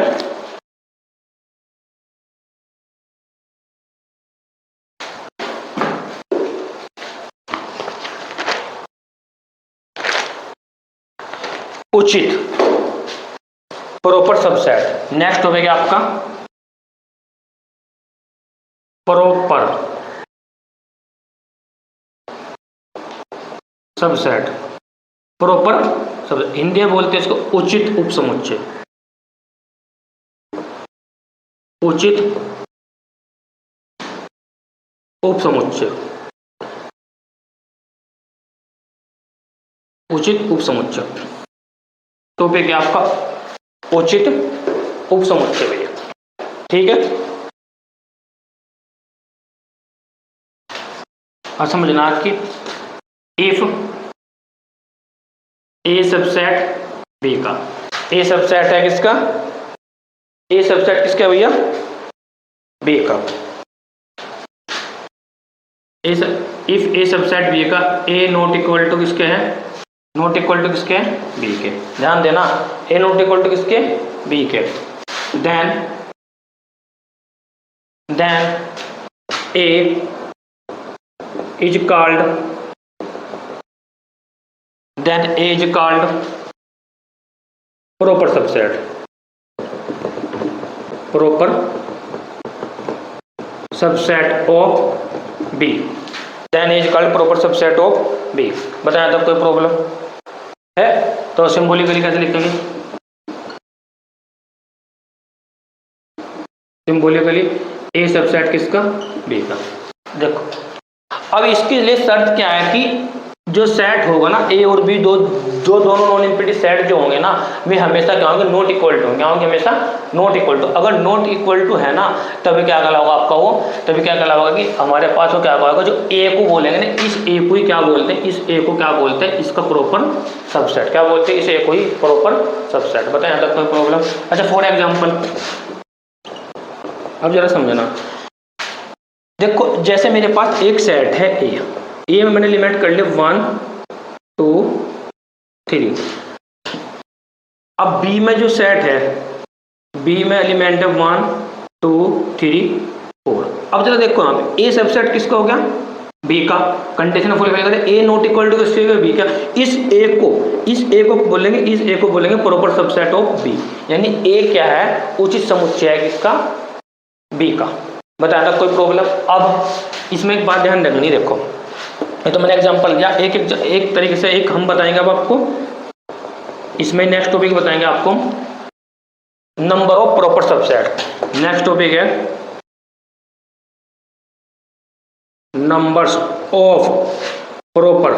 उचित प्रॉपर सबसेट। नेक्स्ट टॉपिक है आपका proper subset. Proper subset Hindi में बोलते हैं इसको उचित उप समुच्चय। उचित उपसमुच्चय, उचित उपसमुच्चय। टॉपिक है आपका उचित उपसमुच्चय भैया, ठीक है। और समझना कि इफ ए सबसेट बी का, ए सबसेट है किसका, ए सबसेट किसका भैया, बी का। इफ ए सबसेट बी का, ए नॉट इक्वल टू किसके है, नॉट इक्वल टू किसके, बी के। ध्यान देना, ए नॉट इक्वल टू किसके, बी के। Then A is called, then A is called proper subset, proper subset of B, then is called proper subset of B. बताया तब कोई प्रॉब्लम है तो सिंबॉलिकली कैसे लिखेंगे, सिंबॉलिकली ए सबसेट किसका, बी का। देखो अब इसके लिए शर्त क्या है कि जो सेट होगा ना ए और बी, दो जो दोनों नॉन इंफिनिटी सेट जो होंगे ना, वे हमेशा क्या होंगे, नॉट इक्वल टू क्या होंगे, हमेशा नॉट इक्वल टू। अगर नॉट इक्वल टू है ना, तभी क्या कहलाएगा आपका वो, तभी क्या कहलाएगा कि हमारे पास वो क्या होगा, जो ए को बोलेंगे ना, इस ए को ही क्या बोलते हैं, इस ए को क्या बोलते हैं, इसका प्रॉपर सबसेट क्या बोलते हैं, इस ए को ही प्रॉपर सबसेट। बताएं यहाँ तक कोई प्रॉब्लम। अच्छा फॉर एग्जाम्पल अब जरा समझना, देखो जैसे मेरे पास एक सेट है ए में मैंने एलिमेंट कर लिए 1 2 3। अब बी में जो सेट है, बी में एलिमेंट है 1 2 3 4। अब जरा देखो यहाँ पे ए सबसेट किसका हो गया, बी का। कंडीशन फुलफिल करें, ए नॉट इक्वल टू किसके, बी का। इस ए को बोलेंगे, इस ए को बोलेंगे प्रॉपर सबसेट ऑफ बी, यानी ए क्या है, उचित समुच्चय है किसका, बी का। बताया था कोई प्रॉब्लम। अब इसमें एक बात ध्यान रखनी, देखो ये तो मैंने एग्जांपल दिया, एक तरीके से एक हम बताएंगे अब आपको, इसमें नेक्स्ट टॉपिक बताएंगे आपको number of proper subset. Next topic है नंबर्स ऑफ प्रॉपर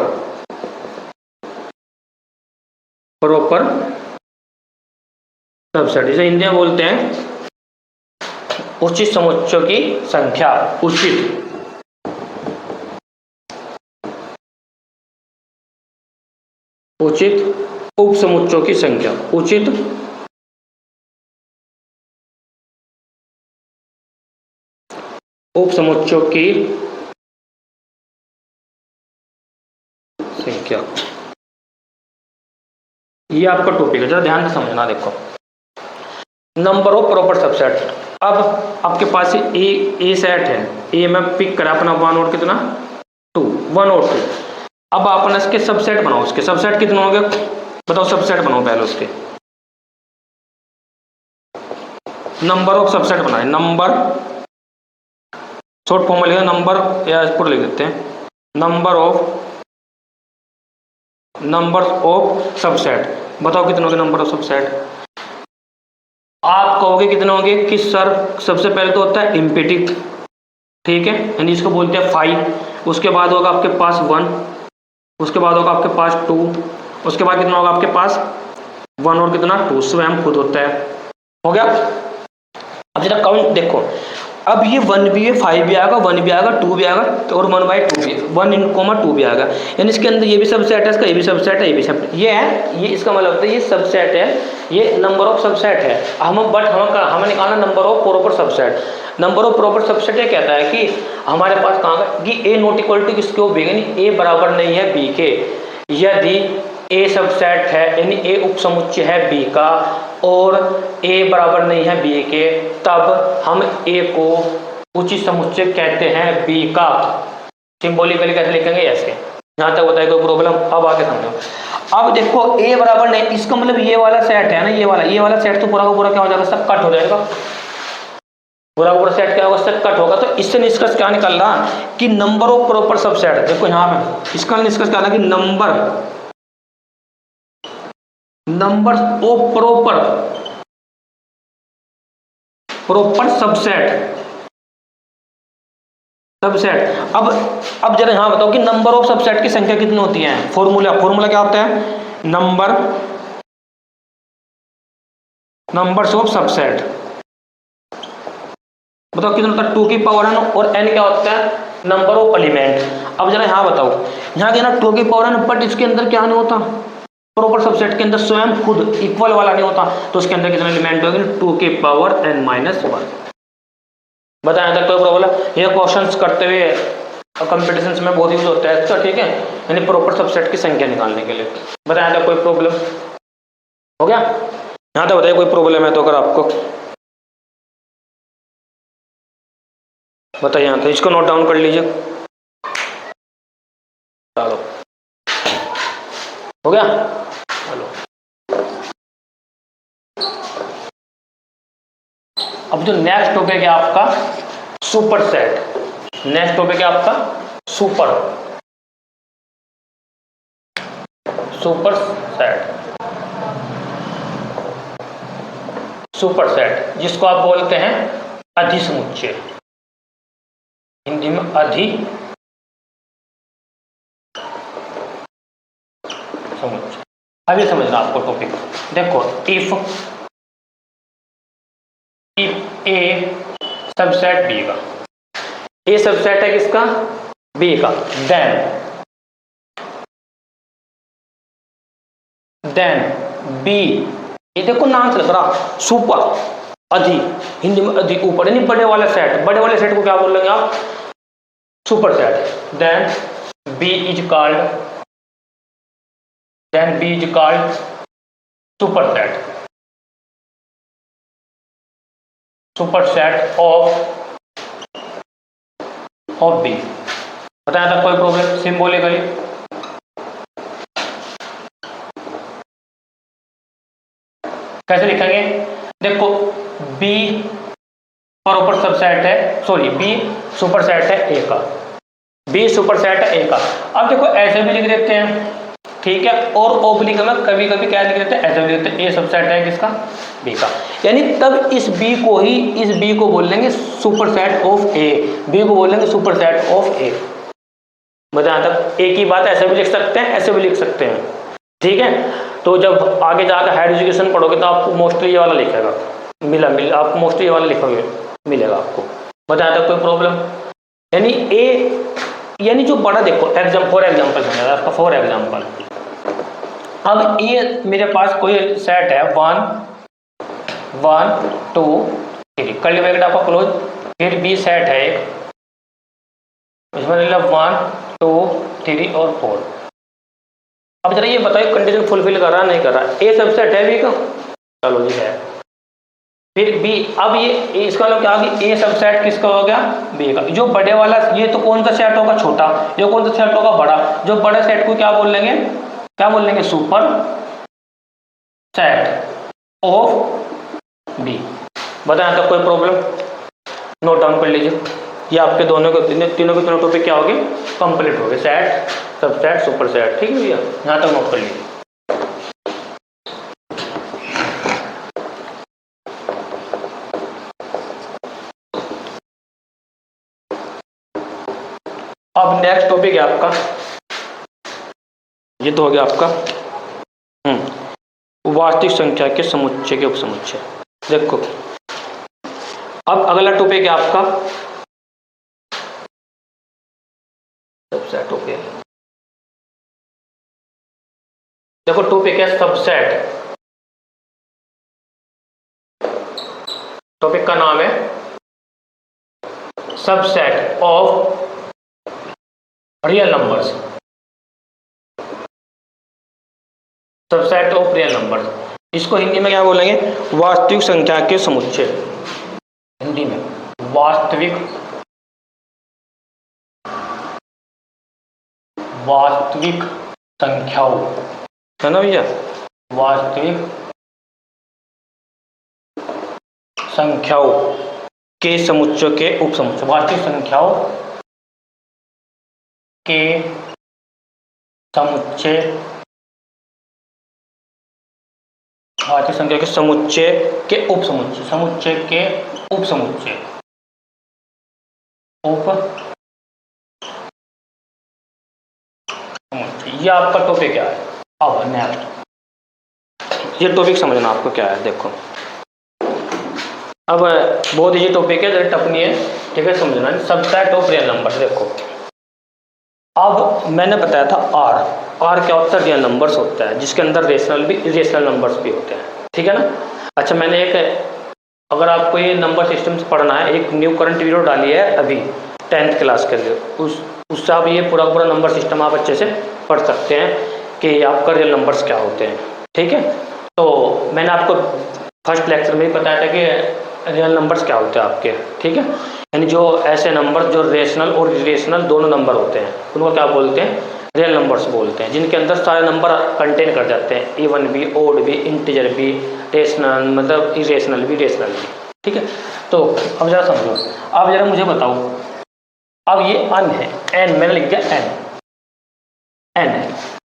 सबसेट, जिसे हिंदी में बोलते हैं उचित समुच्चयों की संख्या, उचित उपसमुच्चयों की संख्या, उचित उपसमुच्चयों की संख्या। ये आपका टॉपिक है, जरा ध्यान से समझना। देखो नंबर ऑफ प्रॉपर सबसेट, अब आपके पास ए सेट है, ए में पिक करा अपना 1 और कितना 2, 1 और 2। अब आपने इसके सबसेट बनाओ, उसके सबसेट कितने होंगे बताओ, सबसेट बनाओ पहले उसके, नंबर ऑफ सबसेट बनाए, नंबर शॉर्ट फॉर्म में लिखा नंबर, या पूरा लिख देते हैं नंबर ऑफ सबसेट। बताओ कितने होंगे नंबर ऑफ सबसेट। आप कहोगे कितने होंगे कि सर सबसे पहले तो होता है एम्पिटिक, ठीक है, यानी इसको बोलते हैं 5। उसके बाद होगा आपके पास 1, उसके बाद होगा आपके पास 2, उसके बाद कितना होगा आपके पास 1 और कितना 2, स्वयं खुद होता है। हो गया। अब जरा काउंट देखो, अब ये 1 भी है, 5 भी आएगा, 1 भी आएगा, 2 भी आएगा, तो और 1/2 भी, 1 2 भी आएगा, यानी इसके अंदर ये भी सबसेट है, इसका ये भी सबसेट है, ये भी सबसेट, ये है, ये इसका मतलब होता है ये सबसेट है, ये नंबर ऑफ सबसेट है। हमें निकालना number of proper subset. Number of proper subset ये कहता है कि हमारे पास कहाँ का कि ए नॉट इक्वल टू किसके हो, बी, यानी ए बराबर नहीं है बी के। यदि ए सबसेट है यानी ए उपसमुच्चय है बी का और ए बराबर नहीं है बी के, तब हम ए को उचित समुच्चय कहते हैं बी का। सिंबॉलिकली कैसे लिखेंगे ऐसे। यहाँ तक बताइए कोई प्रॉब्लम। अब आगे समझो। अब देखो ए बराबर नहीं, इसका मतलब ये वाला सेट है ना, ये वाला सेट तो पूरा का पूरा क्या हो जाएगा, सब कट हो जाएगा, पूरा का पूरा सेट क्या होगा, सब कट होगा। तो इससे निष्कर्ष क्या निकल रहा कि नंबर ऑफ प्रॉपर सबसेट, देखो यहाँ पे इसका निष्कर्ष क्या कि number of proper proper subset. Subset अब जरा यहां बताओ कि नंबर ऑफ सबसेट की संख्या कितनी होती है। फॉर्मूला क्या होता है, नंबर्स ऑफ सबसेट। बताओ कितना होता है, 2 की पावर n, और n क्या होता है, नंबर ऑफ एलिमेंट। अब जरा यहाँ बताओ, यहाँ के ना 2 की पावर n, बट इसके अंदर क्या नहीं होता, प्रॉपर सबसेट के अंदर स्वयं खुद इक्वल वाला नहीं होता, तो उसके अंदर कितने एलिमेंट होंगे, 2 की पावर n-1। बताया था कोई प्रॉब्लम। ये क्वेश्चंस करते हुए कंपटीशन में बहुत यूज होता है इसका, ठीक है, यानी प्रॉपर सबसेट की संख्या निकालने के लिए। बताया था कोई प्रॉब्लम हो गया। यहाँ तो बताइए कोई प्रॉब्लम है तो अगर आपको बताइए, यहाँ तो इसको नोट डाउन कर लीजिए। चलो हो गया। चलो अब जो नेक्स्ट टॉपिक है आपका सुपर सेट। नेक्स्ट टॉपिक है आपका सुपर सेट। सुपर सेट जिसको आप बोलते हैं अधिसमुच्चय, हिंदी में अधिसमुच्चय। अभी समझना आपको टॉपिक। देखो, इफ ए सबसेट बी का, ए सबसेट है किसका, बी का, देन बी, ये देखो नाम से लग रहा सुपर, अधि, हिंदी में अधि, ऊपर यानी बड़े वाले सेट। बड़े वाले सेट को क्या बोल लेंगे आप, superset. Then B is called superset of B. बताया था कोई प्रॉब्लम सिंबॉलिकली। कैसे लिखेंगे, देखो बी प्रॉपर सबसेट है, सॉरी बी सुपर सेट है ए का, बी सुपर सेट है ए का। अब देखो ऐसे भी लिख देते हैं, ठीक है, और ओब्लिक में कभी कभी क्या लिख देते हैं, ऐसे भी लिख देते हैं, ए सबसेट है किसका, बी का। यानी तब इस बी को बोल लेंगे superset of A, B को बोल लेंगे सुपर सेट ऑफ ए। बताया तक एक ही बात, ऐसे भी लिख सकते हैं, ऐसे भी लिख सकते हैं, ठीक है। तो जब आगे जाकर हायर एजुकेशन पढ़ोगे तो आपको मोस्टली ये वाला लिखेगा, आपको मोस्टली ये वाला लिखोगे मिलेगा आपको। बताया था कोई प्रॉब्लम। यानी ए, यानी जो बड़ा, देखो फॉर एग्जाम्पल समझा आपका, फॉर एग्जाम्पल अब ए मेरे पास कोई सेट है 1 2 3, कर्ली ब्रैकेट आपका क्लोज, फिर बी सेट है एक, इसमें 1 2 3 और 4। अब जरा ये बताइए कंडीशन फुलफिल कर रहा नहीं कर रहा, ए सबसेट है बी का, चलो जी है। फिर बी, अब ये इसका मतलब क्या, ए सबसेट किसका हो गया, बी का। जो बड़े वाला, ये तो कौन सा सेट होगा, छोटा, जो कौन सा सेट होगा, बड़ा। जो बड़े सेट को क्या बोल लेंगे, सुपर सेट ऑफ बी। बताया था कोई प्रॉब्लम, नोट डाउन कर लीजिए। ये आपके दोनों के तीनों टॉपिक क्या हो गए, कंप्लीट हो गए, सेट, सबसेट, सुपर सेट, ठीक है भैया, यहाँ तक नोट कर लीजिए। अब नेक्स्ट टॉपिक है आपका, ये तो हो गया आपका वास्तविक संख्या के समुच्चय के उपसमुच्चय। देखो अब अगला टॉपिक है आपका सबसेट। ओके, देखो टॉपिक है सबसेट, टॉपिक का नाम है subset of real numbers, subset of real numbers. इसको हिंदी में क्या बोलेंगे, वास्तविक संख्या के समुच्चय। हिंदी में वास्तविक संख्याओं, है ना भैया, वास्तविक संख्याओं के समुच्चय के उपसमुच्चय। वास्तविक संख्याओं के समुच्चय, वास्तविक संख्या के समुच्चय के उपसमुच्चय, समुच्चय के उप समुच्चय, उप समुच्चय, ये आपका टॉपिक क्या है। अब नेक्स्ट ये टॉपिक समझना आपको क्या है। देखो अब बहुत इजी टॉपिक है, जरा टफ नहीं है, ठीक है, समझना। Subset of real number. देखो अब मैंने बताया था आर क्या होता है, रियल नंबर्स होता है, जिसके अंदर रेशनल भी इरेशनल नंबर्स भी होते हैं, ठीक है ना। अच्छा मैंने अगर आपको ये नंबर सिस्टम से पढ़ना है, एक न्यू करंट वीडियो डाली है अभी 10th क्लास के लिए, उससे आप ये पूरा नंबर सिस्टम आप अच्छे से पढ़ सकते हैं कि आपका रियल नंबर्स क्या होते हैं, ठीक है। तो मैंने आपको फर्स्ट लेक्चर में ही बताया था कि रियल नंबर्स क्या होते हैं आपके, ठीक है। यानी जो ऐसे नंबर जो रेशनल और इरेशनल दोनों नंबर होते हैं उनको क्या बोलते हैं, रियल नंबर्स बोलते हैं, जिनके अंदर सारे नंबर कंटेन कर जाते हैं, इवन भी, ओड भी, इंटीजर भी, रेशनल मतलब इरेशनल भी, रेशनल भी, ठीक है। तो अब जरा समझो, अब जरा मुझे बताओ, अब ये अन है, एन मैंने लिख दिया एन है।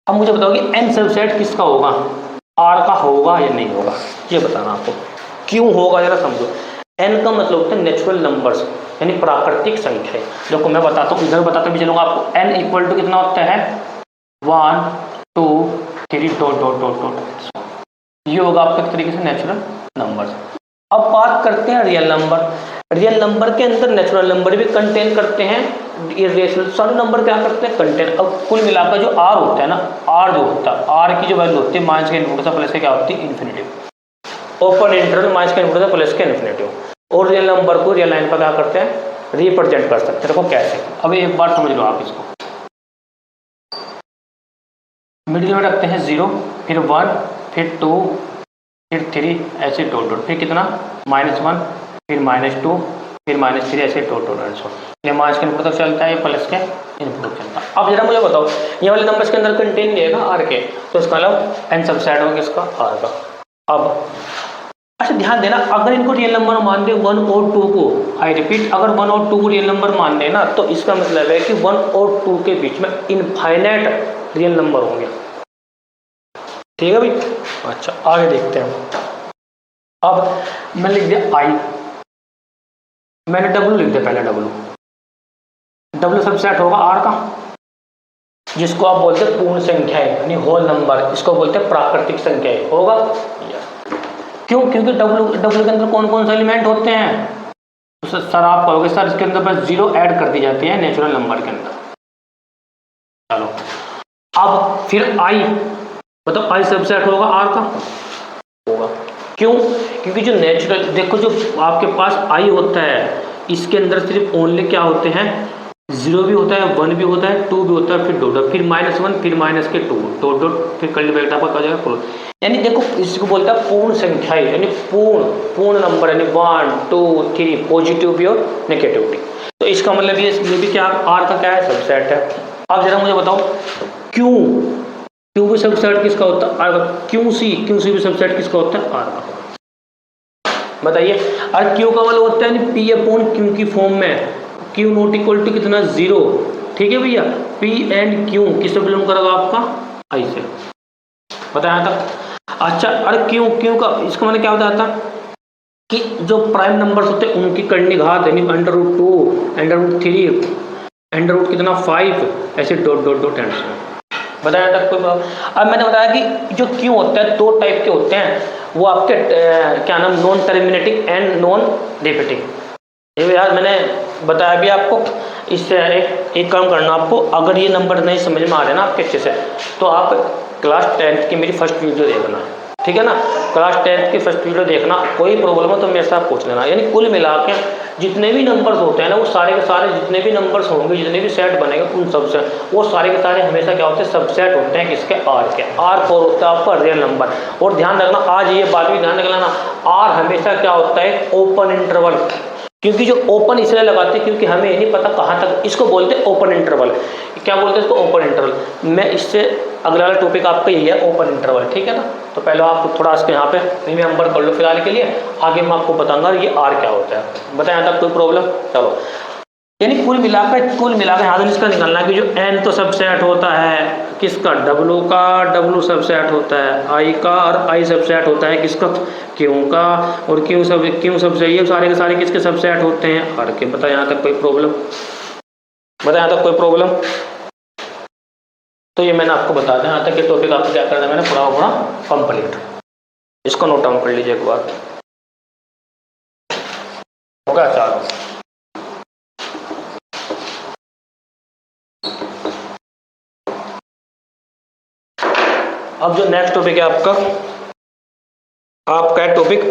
अब मुझे बताओ कि एन सबसेट किसका होगा, आर का होगा या नहीं होगा, ये बताना आपको। क्यों होगा जरा समझो। एन का मतलब होता है नेचुरल नंबर्स, यानी प्राकृतिक संख्या। देखो मैं बताता हूँ, इधर बताता भी चलूंगा आपको। एन इक्वल टू कितना होता है, 1 2 3 डॉट डॉट डॉट डॉट, ये होगा आपका एक तरीके से नेचुरल नंबर। अब बात करते हैं रियल नंबर। रियल नंबर के अंदर नेचुरल नंबर भी कंटेन करते हैं, इरेशनल सारे नंबर क्या करते हैं, कंटेन। अब कुल मिलाकर जो आर होता है ना, आर जो होता है, आर की जो वैल्यू होती है माइनस के इनपुट से प्लस के क्या होती है, इन्फिनिटिव। ओपन इंटरवल माइनस के इनपुट से प्लस के इन्फिनिटिव। और रियल नंबर को रियल लाइन पर क्या करते हैं, रिप्रेजेंट कर सकते हैं। देखो कैसे, अब एक बार समझ लो आप इसको। मिडिल में रखते हैं 0, फिर 1, फिर 2, फिर 3, ऐसे डॉट डॉट, फिर कितना -1, फिर -2, फिर -3, ऐसे डॉट डॉट डॉट। ये माइनस के इनपुट तक चलता है, प्लस के इनपुट तक चलता है। अब जरा मुझे बताओ, ये वाले नंबर्स के अंदर कंटेन नहीं है ना आर के, तो इसका मतलब एन सबसेट होगा किसका, आर का। अब अच्छा ध्यान देना, अगर इनको रियल नंबर मान दे 1 और 2 को, आई रिपीट, अगर 1 और 2 को रियल नंबर मान दे ना, तो इसका मतलब है कि 1 और 2 के बीच में इनफाइनाइट रियल नंबर होंगे, ठीक है भाई। अच्छा आगे देखते हैं। अब मैं लिख दिया आई, मैंने डब्ल्यू लिख दिया, पहले डब्ल्यू सबसेट होगा आर का, जिसको आप बोलते हैं पूर्ण संख्याएं यानी होल नंबर, इसको बोलते हैं प्राकृतिक संख्याएं, होगा। क्यों, क्योंकि डब्ल्यू के अंदर कौन कौन से एलिमेंट होते हैं, तो सर आप कहोगे सर इसके अंदर बस 0 ऐड कर दी जाती है नेचुरल नंबर के अंदर। चलो अब फिर आई, मतलब आई सबसेट होगा आर का, होगा। क्यों, क्योंकि जो नेचुरल, देखो जो आपके पास आई होता है, इसके अंदर सिर्फ ओनली क्या होते हैं, 0 भी होता है, 1 भी होता है, 2 भी होता है, फिर डॉट, फिर -1, फिर -2 डॉट डॉट, फिर कर्ली ब्रैकेट आपका क्या जाएगा, यानी देखो इसको बोलता है पूर्ण संख्याएं, यानी पूर्ण नंबर, यानी 1 2 3 पॉजिटिव भी और नेगेटिव भी। तो इसका मतलब ये भी क्या, आर का क्या है, सबसेट है। अब जरा मुझे बताओ क्यू भी सबसेट किसका होता है, आर का। क्यू सी भी सबसेट किसका होता है, आर का। बताइए, और क्यू का मतलब होता है पी अपॉन क्यू की फॉर्म में, क्यू नॉट इक्वल टू कितना 0, ठीक है भैया। पी एंड क्यू किससे बिलोंग करेगा, आपका आई से, बताया था। अच्छा, अरे क्यों का इसका मतलब क्या होता था कि जो प्राइम नंबर्स होते हैं उनकी करनी घात यानी √2, √3, √, कितना 5, ऐसे डॉट डॉट डॉट एंड बताया था कोई। अब मैंने बताया कि जो क्यों होता है 2 टाइप के होते हैं, वो आपके क्या नाम, non terminating and non repeating. ये यार मैंने बताया भी आपको। इससे एक काम करना आपको, अगर ये नंबर नहीं समझ में आ रहे ना आपके अच्छे से, तो आप क्लास 10th की मेरी फर्स्ट वीडियो देखना, ठीक है ना। क्लास 10th की फर्स्ट वीडियो देखना, कोई प्रॉब्लम हो तो मेरे साथ पूछ लेना। यानी कुल मिला के जितने भी नंबर्स होते हैं ना, वो सारे के सारे जितने भी नंबर्स होंगे, जितने भी सेट बनेंगे, उन सबसे वो सारे के सारे हमेशा क्या होते हैं, सबसेट होते हैं किसके, आर के। आर 4 होता है आपका रियल नंबर। और ध्यान रखना, आज ये बात भी ध्यान रखना, आर हमेशा क्या होता है, ओपन इंटरवल। क्योंकि जो ओपन इसलिए लगाते हैं क्योंकि हमें नहीं पता कहाँ तक, इसको बोलते हैं ओपन इंटरवल। क्या बोलते हैं इसको, ओपन इंटरवल। मैं इससे अगला वाला टॉपिक आपका यही है, ओपन इंटरवल, ठीक है ना। तो पहले आप थोड़ा इसके यहाँ पे रिमेंबर कर लो फिलहाल के लिए, आगे मैं आपको बताऊंगा ये आर क्या होता है। बताया तक कोई प्रॉब्लम। चलो यानी कुल मिलाकर यहाँ से इसका निकालना है कि जो n तो सबसेट होता है किसका, W का, W सबसेट होता है I का, और I सबसेट होता है किसका, Q का, और Q सब चाहिए सारे के सारे किसके सबसेट होते हैं R के। बता यहाँ तक कोई प्रॉब्लम, बता यहाँ तक कोई प्रॉब्लम। तो ये मैंने आपको बता दें, यहाँ तक ये टॉपिक आपको क्या करना है, मैंने पूरा कंप्लीट। इसको नोट डाउन कर लीजिए एक बार, होगा चारों। अब जो नेक्स्ट टॉपिक है आपका है टॉपिक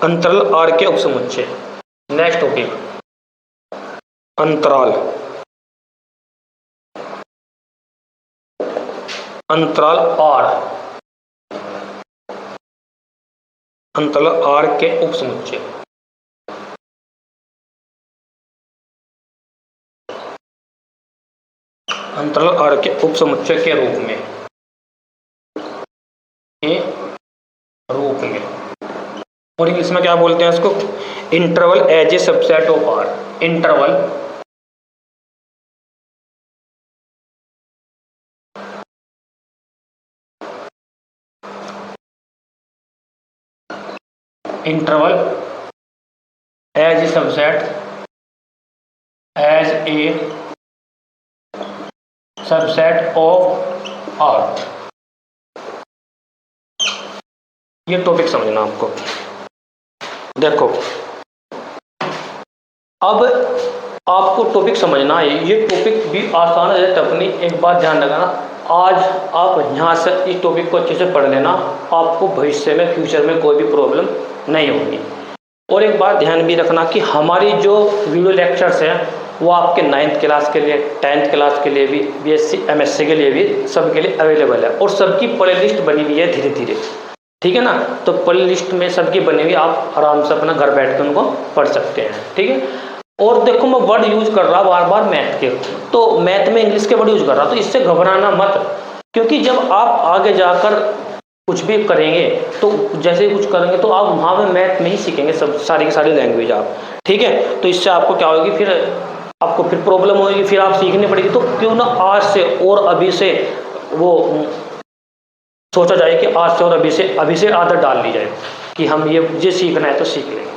अंतराल आर के उपसमुच्चय। नेक्स्ट टॉपिक अंतराल आर के उपसमुच्चय। अंतराल आर के उपसमुच्चय के रूप में, और इंग्लिश में क्या बोलते हैं इसको, interval as a subset of R. Interval as a subset of R. ये टॉपिक समझना आपको। देखो अब आपको टॉपिक समझना है, ये टॉपिक भी आसान है अपनी। एक बात ध्यान रखना, आज आप यहाँ से इस टॉपिक को अच्छे से पढ़ लेना, आपको भविष्य में फ्यूचर में कोई भी प्रॉब्लम नहीं होगी। और एक बात ध्यान भी रखना कि हमारी जो वीडियो लेक्चर्स हैं वो आपके 9th क्लास के लिए, 10th क्लास के लिए भी, BSc MSc के लिए भी, सबके लिए अवेलेबल है। और सबकी प्ले लिस्ट बनी हुई है धीरे धीरे, ठीक है ना। तो प्ले लिस्ट में सबकी बनी हुई, आप आराम से अपना घर बैठ कर उनको पढ़ सकते हैं, ठीक है। और देखो मैं वर्ड यूज कर रहा बार बार मैथ के, तो मैथ में इंग्लिश के वर्ड यूज कर रहा, तो इससे घबराना मत, क्योंकि जब आप आगे जाकर कुछ भी करेंगे तो जैसे ही कुछ करेंगे तो आप वहाँ पे मैथ में ही सीखेंगे सब सारी की सारी लैंग्वेज आप, ठीक है। तो इससे आपको क्या होगी, फिर आपको फिर प्रॉब्लम होगी, फिर आप सीखनी पड़ेगी। तो क्यों ना आज से और अभी से वो सोचा जाए कि आज से और अभी से आदत डाल ली जाए कि हम ये सीखना है तो सीख लेंगे।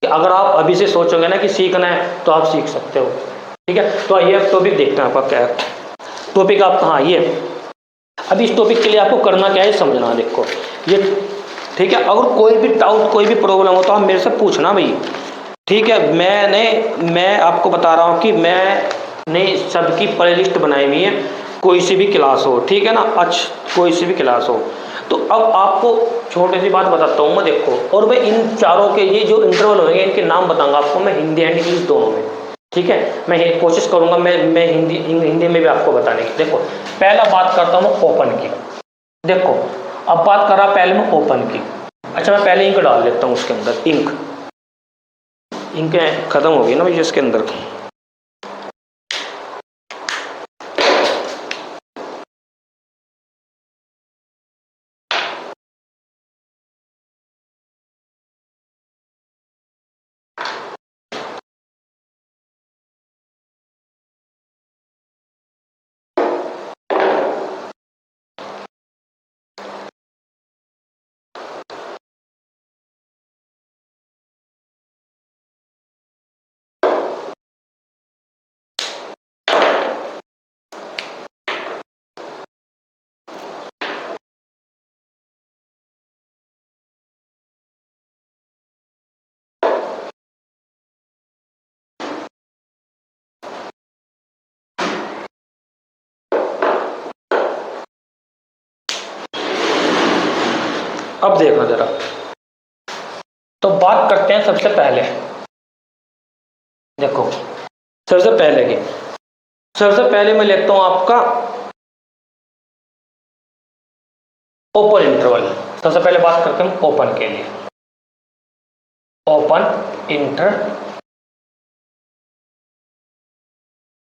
कि अगर आप अभी से सोचोगे ना कि सीखना है तो आप सीख सकते हो, ठीक है। तो आइए अब टॉपिक देखते हैं आपका क्या है। टॉपिक आपका, हाँ ये अभी इस टॉपिक के लिए आपको करना क्या है समझना। देखो ये, ठीक है, अगर कोई भी डाउट कोई भी प्रॉब्लम हो तो आप मेरे से पूछना भाई, ठीक है। मैं आपको बता रहा हूँ कि मैंने सबकी प्ले लिस्ट बनाई हुई है, कोई सी भी क्लास हो, ठीक है ना, अच्छा कोई सी भी क्लास हो। तो अब आपको छोटी सी बात बताता हूँ मैं, देखो। और मैं इन चारों के ये जो इंटरवल होंगे इनके नाम बताऊंगा आपको मैं, हिंदी एंड इंग्लिश दोनों में, ठीक है। मैं कोशिश करूंगा मैं हिंदी में भी आपको बताने की। देखो पहला बात करता हूँ ओपन की। देखो अब बात कर रहा पहले मैं ओपन की। अच्छा मैं पहले इंक डाल देता हूँ उसके अंदर, इंक खत्म हो गई ना भैया इसके अंदर। अब देखना जरा, तो बात करते हैं सबसे पहले। देखो सबसे पहले मैं लेता हूं आपका ओपन इंटरवल। सबसे पहले बात करते हैं ओपन के लिए, ओपन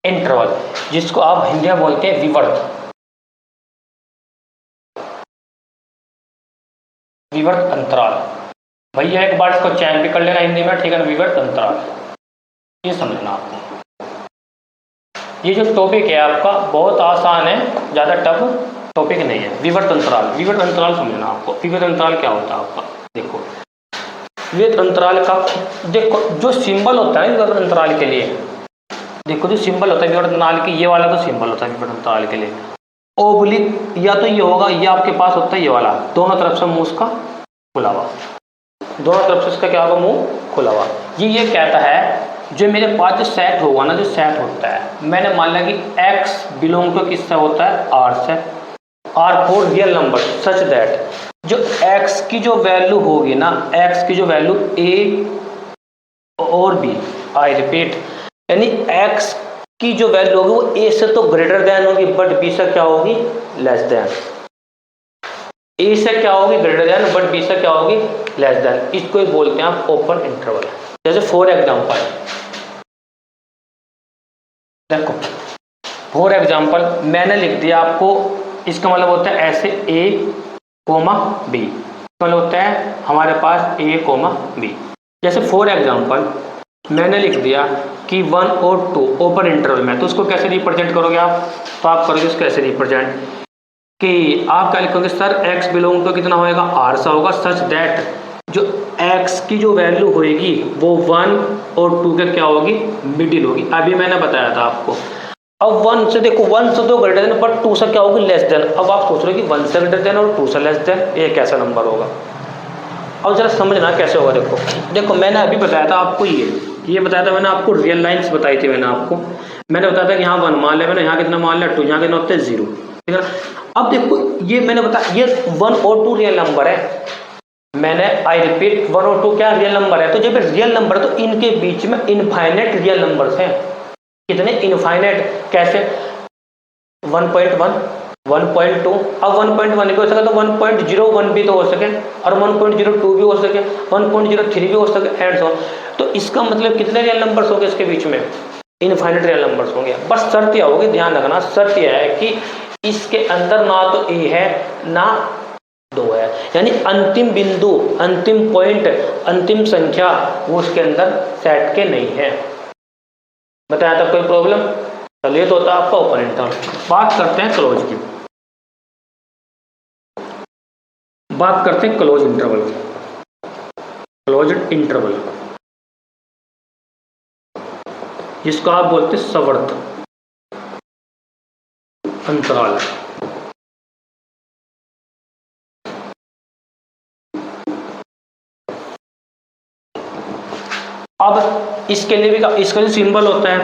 इंटरवल, जिसको आप हिंदी में बोलते हैं विवर्त अंतराल। भैया एक बार इसको चयन भी कर लेना हिंदी में, ठीक है ना, विवर्त अंतराल, ये समझना आपको। ये जो टॉपिक है आपका बहुत आसान है, ज़्यादा टफ टॉपिक नहीं है। विवर्त अंतराल, विवर्त अंतराल समझना आपको। विवर्त अंतराल क्या होता है आपका, देखो विवर्त अंतराल का देखो जो सिंबल होता है विवर्त अंतराल के लिए, देखो जो सिंबल होता है विवर्त अंतराल की, ये वाला तो सिंबल होता है विवर्त अंतराल के लिए। ओब्लिक या तो ये होगा, ये आपके पास होता है ये वाला, दोनों तरफ से मुंह उसका खुला हुआ, दोनों तरफ से इसका क्या होगा, मुंह खुला हुआ। ये कहता है जो मेरे पास जो सेट होगा ना, जो सेट होता है, मैंने मान लिया कि x बिलोंग टू किससे होता है, R से, R for real number such that जो x की जो वैल्यू होगी ना, x की जो वैल्यू a और b, आई रिपीट, यानी x की जो वैल्यू होगी वो a से तो ग्रेटर देन होगी, बट b से क्या होगी, लेस देन। a से क्या होगी, ग्रेटर देन, बट b से क्या होगी, लेस देन। इसको ही बोलते हैं आप ओपन इंटरवल। जैसे फॉर एग्जांपल देखो, फॉर एग्जांपल मैंने लिख दिया आपको, इसका मतलब होता है ऐसे a कोमा b, इसका मतलब होता है हमारे पास a कोमा b। जैसे फॉर एग्जांपल मैंने लिख दिया कि 1 और 2 ओपन इंटरवल में, तो उसको कैसे रिप्रेजेंट करोगे आप, तो आप करोगे इसको कैसे रिप्रेजेंट कि आप क्या लिखोगे, सर x बिलोंग टू कितना होएगा, R सा होगा, सच दैट जो x की जो वैल्यू होएगी वो 1 और 2 के क्या होगी, मिडिल होगी। अभी मैंने बताया था आपको। अब 1 से देखो, 1 से तो ग्रेटर देन, बट 2 से क्या होगी, लेस देन। अब आप सोच रहे हो कि 1 से ग्रेटर देन और 2 से लेस देन, ये कैसा नंबर होगा। अब जरा समझना कैसे होगा। देखो देखो मैंने अभी बताया था आपको, ये बताया था मैंने आपको, रियल लाइन्स बताई थी मैंने आपको। मैंने बताया था कि यहाँ 1 मान लिया मैंने, यहाँ कितना मान लिया 2, यहाँ कितना होता है 0, ठीक है। अब देखो ये मैंने बताया, ये 1 और 2 रियल नंबर है, मैंने आई रिपीट 1 और 2 क्या रियल नंबर है। तो जब रियल नंबर है तो इनके बीच में इनफाइनाइट रियल नंबर्स हैं। कितने, इनफाइनाइट, कैसे, 1.1, 1.2, अब 1.1 भी हो सके तो 1.01 भी तो हो सके, और 1.02 भी हो सके, 1.03 भी हो सके, एंड सो। तो इसका मतलब कितने रियल नंबर्स होंगे इसके बीच में, इनफाइनाइट रियल नंबर्स होंगे। बस शर्त यह होगी, ध्यान रखना, शर्त यह है कि इसके अंदर ना तो a है ना 2 है, यानी अंतिम बिंदु, अंतिम पॉइंट, अंतिम संख्या वो उसके अंदर सेट के नहीं है। बताया था कोई प्रॉब्लम, चलिए तो होता है आपका ओपन इंटरवल। बात करते हैं क्लोज की, बात करते हैं क्लोज इंटरवल की। क्लोज इंटरवल जिसको आप बोलते हैं सवर्त अंतराल। अब इसके लिए भी इसका जो सिंबल होता है,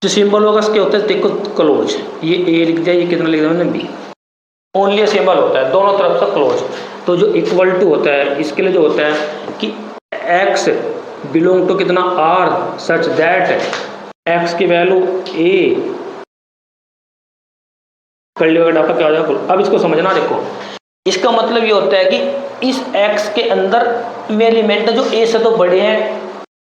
जो सिंबल होगा इसके होता है, देखो क्लोज, ये ए लिख दिया, ये कितना लिख दिया मैंने, बी, ओनली सिंबल होता है दोनों तरफ से क्लोज। तो जो इक्वल टू होता है इसके लिए जो होता है कि x बिलोंग टू कितना, R सच दैट x की वैल्यू a कर लिया आपका क्या हो जाएगा। अब इसको समझना, देखो इसका मतलब ये होता है कि इस x के अंदर में एलिमेंट जो a से तो बड़े हैं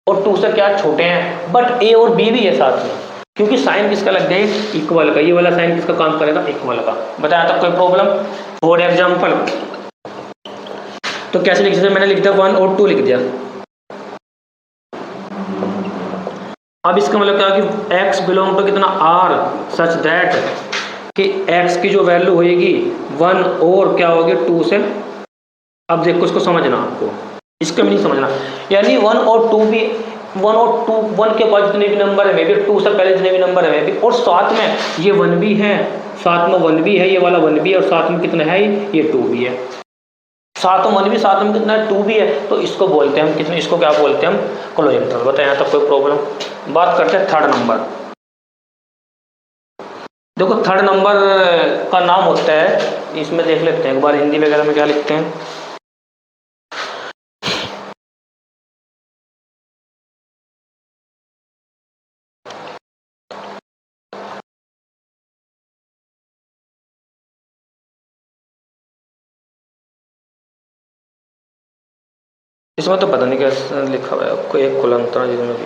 और 2 से क्या छोटे हैं, बट a और b भी है साथ में, क्योंकि साइन किसका लग जाए, इक्वल का। ये वाला साइन किसका काम करेगा, इक्वल का। बताया था कोई प्रॉब्लम। फॉर एग्जांपल तो कैसे लिख सकते, मैंने लिख दिया 1 और 2 लिख दिया। अब इसका मतलब क्या कि x बिलोंग टू कितना, R सच दैट कि x की जो वैल्यू होएगी 1 और क्या होगी 2 से। अब देखो इसको समझना, आपको इसका भी नहीं समझना, यानी 1 और 2 भी, 1 और 2, 1 के बाद जितने भी नंबर है मे बी, 2 से पहले जितने भी नंबर है मे बी, और साथ में ये 1 भी है, साथ में 1 भी है, ये वाला 1 भी है, और साथ में कितना है, ये 2 भी है, साथ में 1 भी, साथ में कितना है 2 भी है। तो इसको बोलते हैं हम कितने, इसको क्या बोलते हैं हम, क्लोज इंटरवल। बताया तो कोई प्रॉब्लम। बात करते हैं थर्ड नंबर। देखो थर्ड नंबर का नाम होता है, इसमें देख लेते हैं एक बार हिंदी वगैरह में क्या लिखते हैं। इसमें तो पता नहीं क्या लिखा हुआ है, आपको एक कुलंतरण जिसमें भी,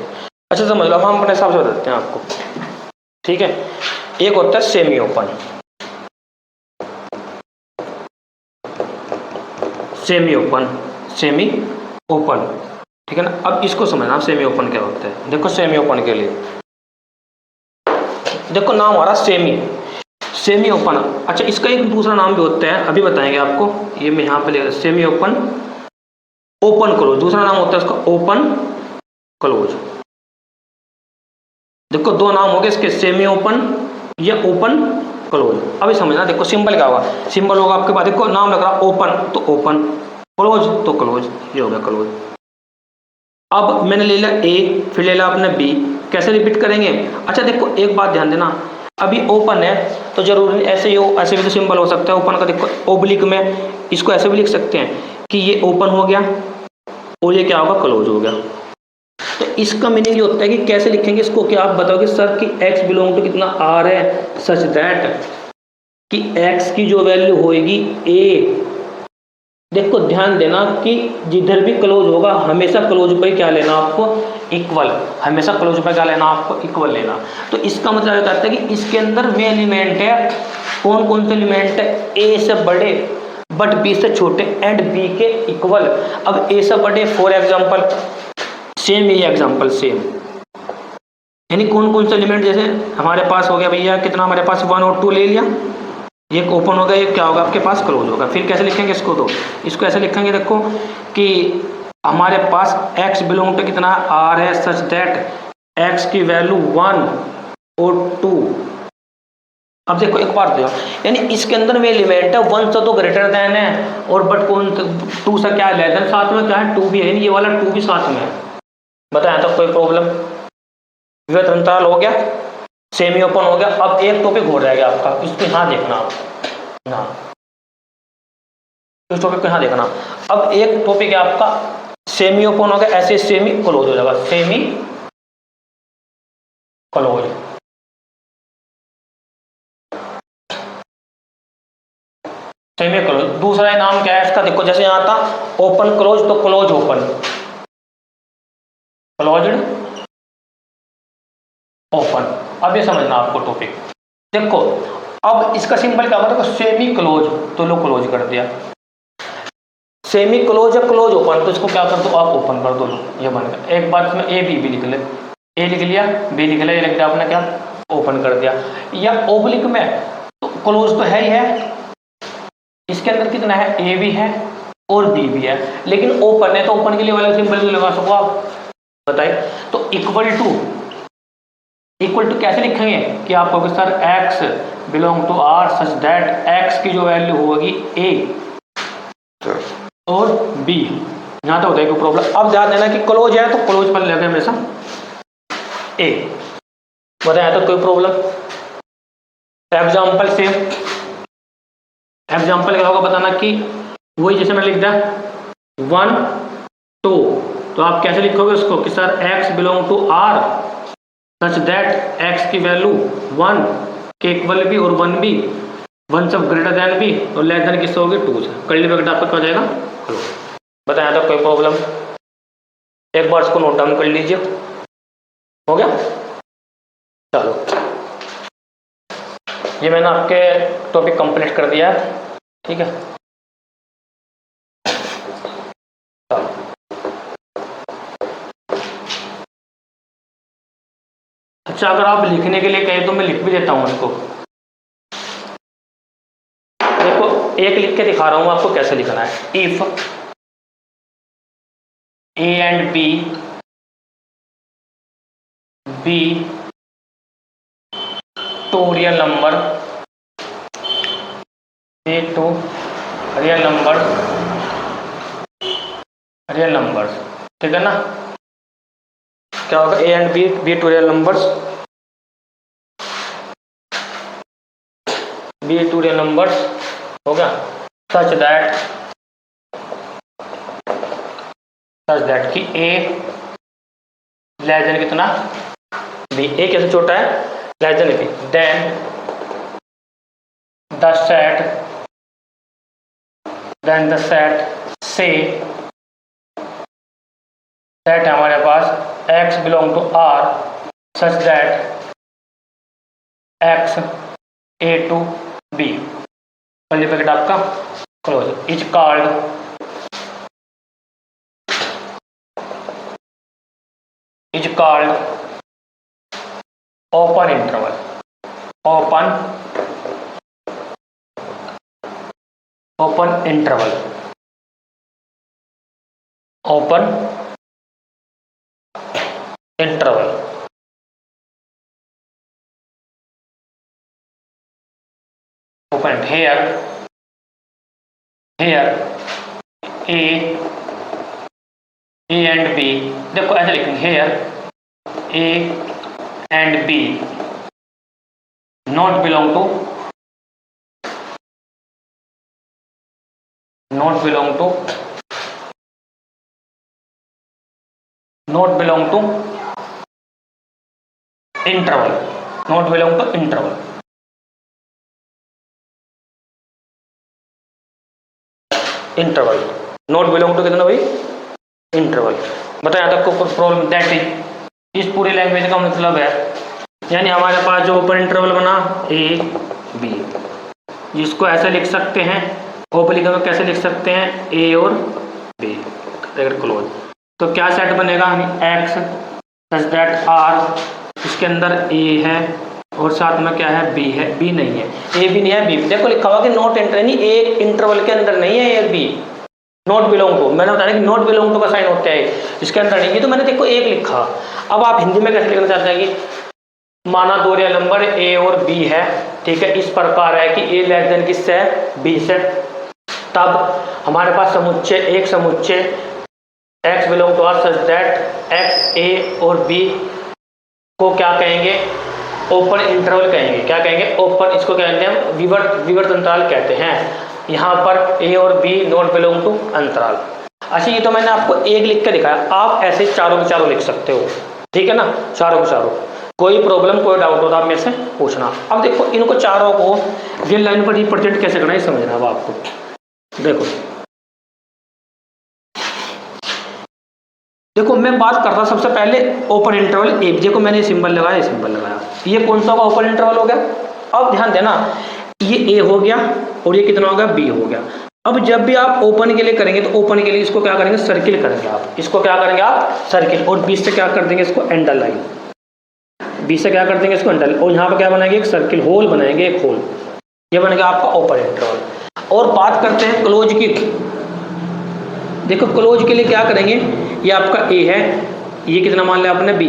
अच्छा समझ लो, हम अपने हिसाब से बताते हैं आपको, ठीक है। एक होता है semi open, semi open, semi open, ठीक है ना। अब इसको समझना सेमी ओपन क्या होता है। देखो सेमी ओपन के लिए देखो नाम हमारा सेमी ओपन। अच्छा इसका एक दूसरा नाम भी होता है, अभी बताएंगे आपको। ये मैं यहाँ पे ले सेमी ओपन, ओपन क्लोज, दूसरा नाम होता है इसका ओपन क्लोज। देखो दो नाम हो गए इसके, सेमी ओपन या ओपन क्लोज। अभी समझना, देखो सिंबल क्या होगा, सिंबल होगा आपके पास, देखो नाम लग रहा ओपन तो ओपन, क्लोज तो क्लोज, ये हो गया क्लोज। अब मैंने ले लिया ए, फिर ले लिया आपने बी, कैसे रिपीट करेंगे। अच्छा देखो एक बात ध्यान देना, अभी ओपन है तो जरूरी ऐसे ही हो, ऐसे भी तो सिंबल हो सकता है ओपन का। देखो ओब्लिक में इसको ऐसे भी लिख सकते हैं कि ये ओपन हो गया और ये क्या होगा, क्लोज हो गया। तो इसका मीनिंग ये होता है कि कैसे लिखेंगे इसको, कि आप बताओगे सर कि x बिलोंग टू कितना r है, सच दैट कि x की जो वैल्यू होएगी a। देखो ध्यान देना कि जिधर भी क्लोज होगा हमेशा क्लोज पे क्या लेना आपको, इक्वल, हमेशा क्लोज पे क्या लेना आपको, इक्वल लेना। तो इसका मतलब ये कहता है कि इसके अंदर में एलिमेंट है, कौन कौन से एलिमेंट है, a से बड़े बट b से छोटे एंड b के इक्वल। अब a से बड़े फॉर एग्जाम्पल सेम, ये एग्जाम्पल सेम, यानी कौन कौन से एलिमेंट, जैसे हमारे पास हो गया भैया कितना, हमारे पास 1 और 2 ले लिया, ये ओपन होगा, ये क्या होगा आपके पास, क्लोज होगा। फिर कैसे लिखेंगे इसको, तो इसको ऐसे लिखेंगे देखो कि हमारे पास x बिलोंग टू कितना r है, सच दैट x की वैल्यू 1 और 2। अब देखो एक बार देखो, यानी इसके अंदर में एलिमेंट है 1 से तो ग्रेटर देन है, और बट कौन 2 से क्या लेस देन, साथ में क्या है 2 भी है, ये वाला 2 भी साथ में है। बताया तो कोई प्रॉब्लम, विविध अंतराल हो गया, सेमी ओपन हो गया। अब एक टॉपिक हो जाएगा आपका, इसको यहाँ देखना आप, हाँ इस टॉपिक को यहाँ देखना। अब एक टॉपिक है आपका सेमी ओपन हो गया, ऐसे सेमी क्लोज हो जाएगा, सेमी क्लोज। सेमी क्लोज दूसरा नाम क्या है इसका, देखो जैसे यहाँ था ओपन क्लोज तो क्लोज ओपन, क्लोज्ड ओपन। अब ये समझना आपको टॉपिक, देखो अब इसका सिंबल क्या होता है, सेमी क्लोज तो लो क्लोज कर दिया, सेमी क्लोज या क्लोज ओपन तो इसको क्या कर दो आप ओपन कर दो, ये बन गया। एक बार इसमें ए बी भी लिख ले, ए लिख लिया बी लिख लिया, ये लिख दिया आपने क्या, ओपन कर दिया। या ओब्लिक में तो क्लोज तो है ही है, इसके अंदर कितना है, ए भी है और बी भी है, लेकिन ओपन है तो ओपन के लिए वाला सिंबल भी लगा सको आप, बताइए। तो इक्वल टू कैसे लिखेंगे कि आप कहोगे sir x belong to r such that x की जो वैल्यू होगी a और b, यहाँ तो होता है कोई प्रॉब्लम। अब ध्यान देना कि क्लोज है तो क्लोज पर लगे हमेशा a, बताया तो कोई प्रॉब्लम। एग्जाम्पल सेम, एग्जाम्पल क्या होगा बताना कि वही जैसे मैं लिख दिया 1 2, तो आप कैसे लिखोगे उसको कि sir x belong to r such that x की वैल्यू 1 के इक्वल भी और 1 भी, 1 से ग्रेटर देन भी और लेस देन किससे होगी 2 से, कर्ली ब्रैकेट आपका क्या हो जाएगा, बताया था कोई प्रॉब्लम। एक बार इसको नोट डाउन कर लीजिए, हो गया। चलो ये मैंने आपके टॉपिक कंप्लीट कर दिया है, ठीक है। अच्छा अगर आप लिखने के लिए कहें तो मैं लिख भी देता हूँ इसको, देखो एक लिख के दिखा रहा हूँ आपको कैसे लिखना है। If A and B be two real number, A two real number, ठीक है ना। क्या होगा, A and B two real numbers, be two real numbers हो गया, सच दैट कि ए लेस देन कितना बी, ए कैसे छोटा है, less than B, then the set से सेट है हमारे पास x belong to r such that x a to b, curly bracket आपका close, is called open interval, open interval, open interval, open here A and B, देखो ऐसे लिखेंगे here A and B not belong to interval, not belong to interval. Interval not belong to कितना भाई, interval. बताया यहाँ तक को problem, that is, इस पूरी लैंग्वेज का मतलब है, यानी हमारे पास जो ओपन इंटरवल बना ए बी, जिसको ऐसे लिख सकते हैं, ओब्लिक में कैसे लिख सकते हैं, ए और बी ब्रैकेट क्लोज। तो क्या सेट बनेगा, हम एक्स सच दैट आर, इसके अंदर ए है और साथ में क्या है, बी है, बी नहीं है, ए भी नहीं है, बी। देखो लिखा हुआ कि नॉट इंटर, यानी ए इंटरवल के अंदर नहीं है, A B not belong to, मैंने बताया कि नॉट बिलोंग टू का साइन होता है इसके अंदर नहीं है, तो मैंने देखो एक लिखा। अब आप हिंदी में कैसे लिखना चाहते हैं कि माना दो रियल नंबर ए और बी है, ठीक है, इस प्रकार है कि ए लेस देन किससे है, बी से, तब हमारे पास समुच्चय, एक समुच्चय x belong to R such that x A और बी को क्या कहेंगे, ओपन इंटरवल कहेंगे। क्या कहेंगे, ओपन, इसको क्या कहते हैं, विवर्त अंतराल कहते हैं। यहाँ पर ए और बी नॉट बिलोंग टू अंतराल। अच्छा, ये तो मैंने आपको एक लिख के दिखाया, आप ऐसे चारों के चारों लिख सकते हो, ठीक है ना, चारों के चारों। कोई प्रॉब्लम, कोई डाउट हो तो आप मेरे से पूछना। अब देखो इनको चारों को रियल लाइन पर रिप्रेजेंट कैसे करना है समझना है अब आपको। देखो मैं बात करता हूँ सबसे पहले ओपन इंटरवल ए, देखो मैंने सिंबल लगाया, सिंबल लगाया, ये कौन सा होगा, ओपन इंटरवल हो गया। अब ध्यान देना, ये ए हो गया और ये कितना हो गया, बी हो गया। अब जब भी आप ओपन के लिए करेंगे तो ओपन के लिए इसको क्या करेंगे, सर्किल करेंगे आप, इसको क्या करेंगे आप, सर्किल, और बी से क्या कर देंगे, इसको एंडर लाइन, बी से क्या कर देंगे, इसको एंडर, और यहाँ पर क्या बनाएंगे, एक सर्किल होल बनाएंगे, एक होल, ये बनेगा आपका ओपन इंटरवल। और बात करते हैं क्लोज की। देखो क्लोज के लिए क्या करेंगे, ये आपका ए है, ये कितना मान लिया आपने, बी,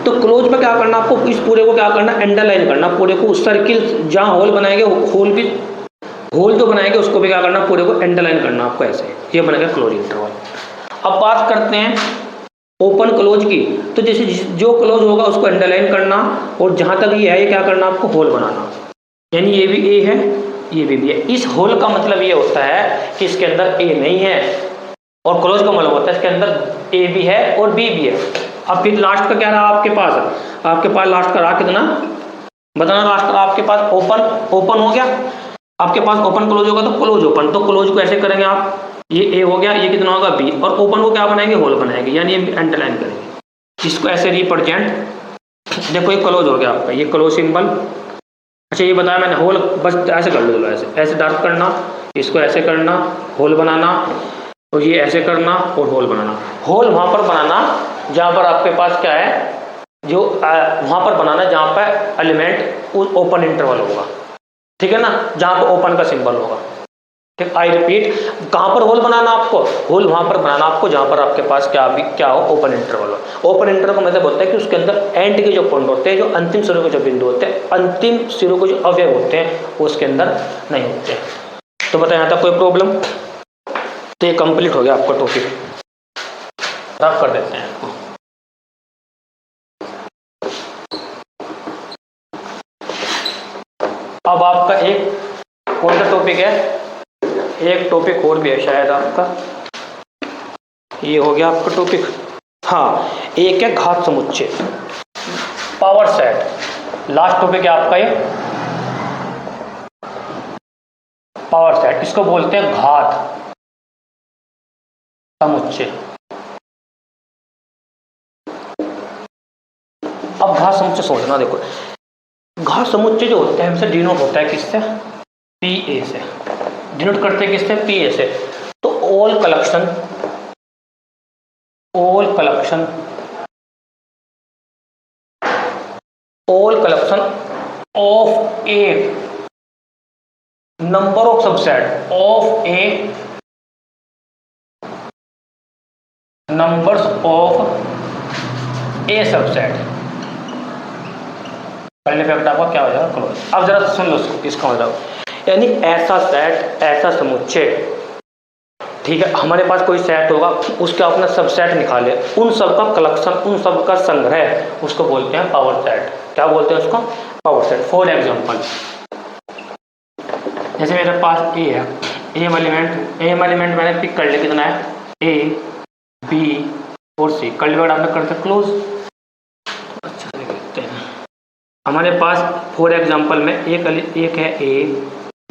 तो क्लोज में क्या करना आपको, इस पूरे को क्या करना, एंडर लाइन करना, पूरे को सर्किल जहाँ होल बनाएंगे, होल भी, होल जो बनाएंगे उसको भी क्या करना, पूरे को एंडर लाइन करना आपको ऐसे, ये बनेगा क्लोज इंटरवल। अब बात करते हैं ओपन क्लोज की, तो जैसे जो क्लोज होगा उसको एंडर लाइन करना, और जहाँ तक ये है ये क्या करना आपको, होल बनाना, यानी ये भी ए है, ये भी है। इस होल का मतलब ये होता है कि इसके अंदर ए नहीं है, और क्लोज का मतलब होता है इसके अंदर ए भी है और बी भी है। अब फिर लास्ट का क्या रहा आपके पास लास्ट का रहा कितना, बताना, लास्ट का आपके पास ओपन हो गया, आपके पास ओपन क्लोज होगा तो क्लोज ओपन, तो क्लोज को ऐसे करेंगे आप, ये ए हो गया, ये कितना होगा, बी, और ओपन को क्या बनाएंगे, होल बनाएंगे, यानी ये अंडरलाइन करेंगे, इसको ऐसे रिप्रेजेंट। देखो ये क्लोज हो गया आपका, ये क्लोज सिंबल। अच्छा ये बताया मैंने, होल बस ऐसे कर लो, ऐसे डार्क करना, इसको ऐसे करना, होल बनाना, और ये ऐसे करना और होल बनाना। होल वहाँ पर बनाना जहाँ पर आपके पास क्या है, जो वहाँ पर बनाना जहाँ पर एलिमेंट ओपन इंटरवल होगा, ठीक है ना, जहाँ पर ओपन का सिंबल होगा, ठीक। आई रिपीट, कहाँ पर होल बनाना आपको, होल वहाँ पर बनाना आपको जहाँ पर आपके पास क्या हो, ओपन इंटरवल हो। ओपन इंटरवल का मतलब होता है कि उसके अंदर एंड के जो पॉइंट होते हैं, जो अंतिम सिरों के जो बिंदु होते हैं, अंतिम सिरों के जो अवयव होते हैं वो उसके अंदर नहीं होते। तो बताएं यहाँ तक कोई प्रॉब्लम, तो ये कंप्लीट हो गया आपका टॉपिक, रफ कर देते हैं आपको। अब आपका एक कौन सा टॉपिक है, एक टॉपिक और भी है शायद आपका, ये हो गया आपका टॉपिक, हाँ, एक है घात समुच्चय, पावर सेट। लास्ट टॉपिक है आपका ये पावर सेट, इसको बोलते हैं घात समुच्चय। अब घात समुच्चय सोचना, देखो घात समुच्चय जो होता है हमसे डिनोट होता है किससे, पी ए से, डिनोट करते हैं किससे, पी ए से। तो all collection of a number of subset of a numbers of a subset, curly bracket आपका क्या हो जाएगा? क्लोज। अब जरा सुन लो इसका मतलब, यानी ऐसा सेट, ऐसा समुच्चय, ठीक है, हमारे पास कोई सेट होगा, उसका अपना सबसेट निकाले, उन सब का कलेक्शन, उन सब का संग्रह, उसको बोलते हैं पावर सेट। क्या बोलते हैं उसको? Power set. फॉर एग्जांपल, जैसे मेरे पास ए है, एम एलिमेंट मैंने पिक कर लिया, कितना है? ए, बी और सी। कर्ली ब्रैकेट आपने करते क्लोज। अच्छा देखते हैं, हमारे पास फॉर एग्जांपल में एक है A,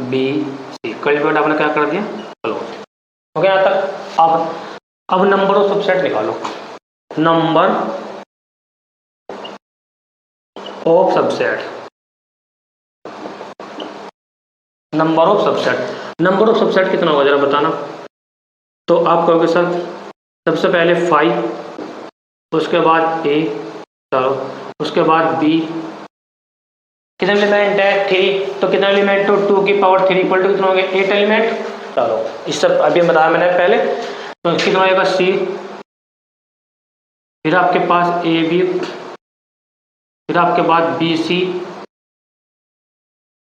B, C. Curly bracket आपने क्या कर दिया? क्लोज। हो गया यहाँ तक? अब नंबर ऑफ सबसेट निकालो। Number of subset, number of subset, number of subset कितना होगा जरा बताना। तो आप कहोगे सर सबसे पहले 5, उसके बाद ए, चलो उसके बाद बी, कितने एलिमेंट है? 3, तो कितना एलिमेंट? तो 2 की पावर 3 इक्वल टू कितना हो गया? 8 एलिमेंट। चलो इस सब अभी बताया मैंने पहले, तो कितना होगा? सी, फिर आपके पास ए बी, फिर आपके बाद बी सी,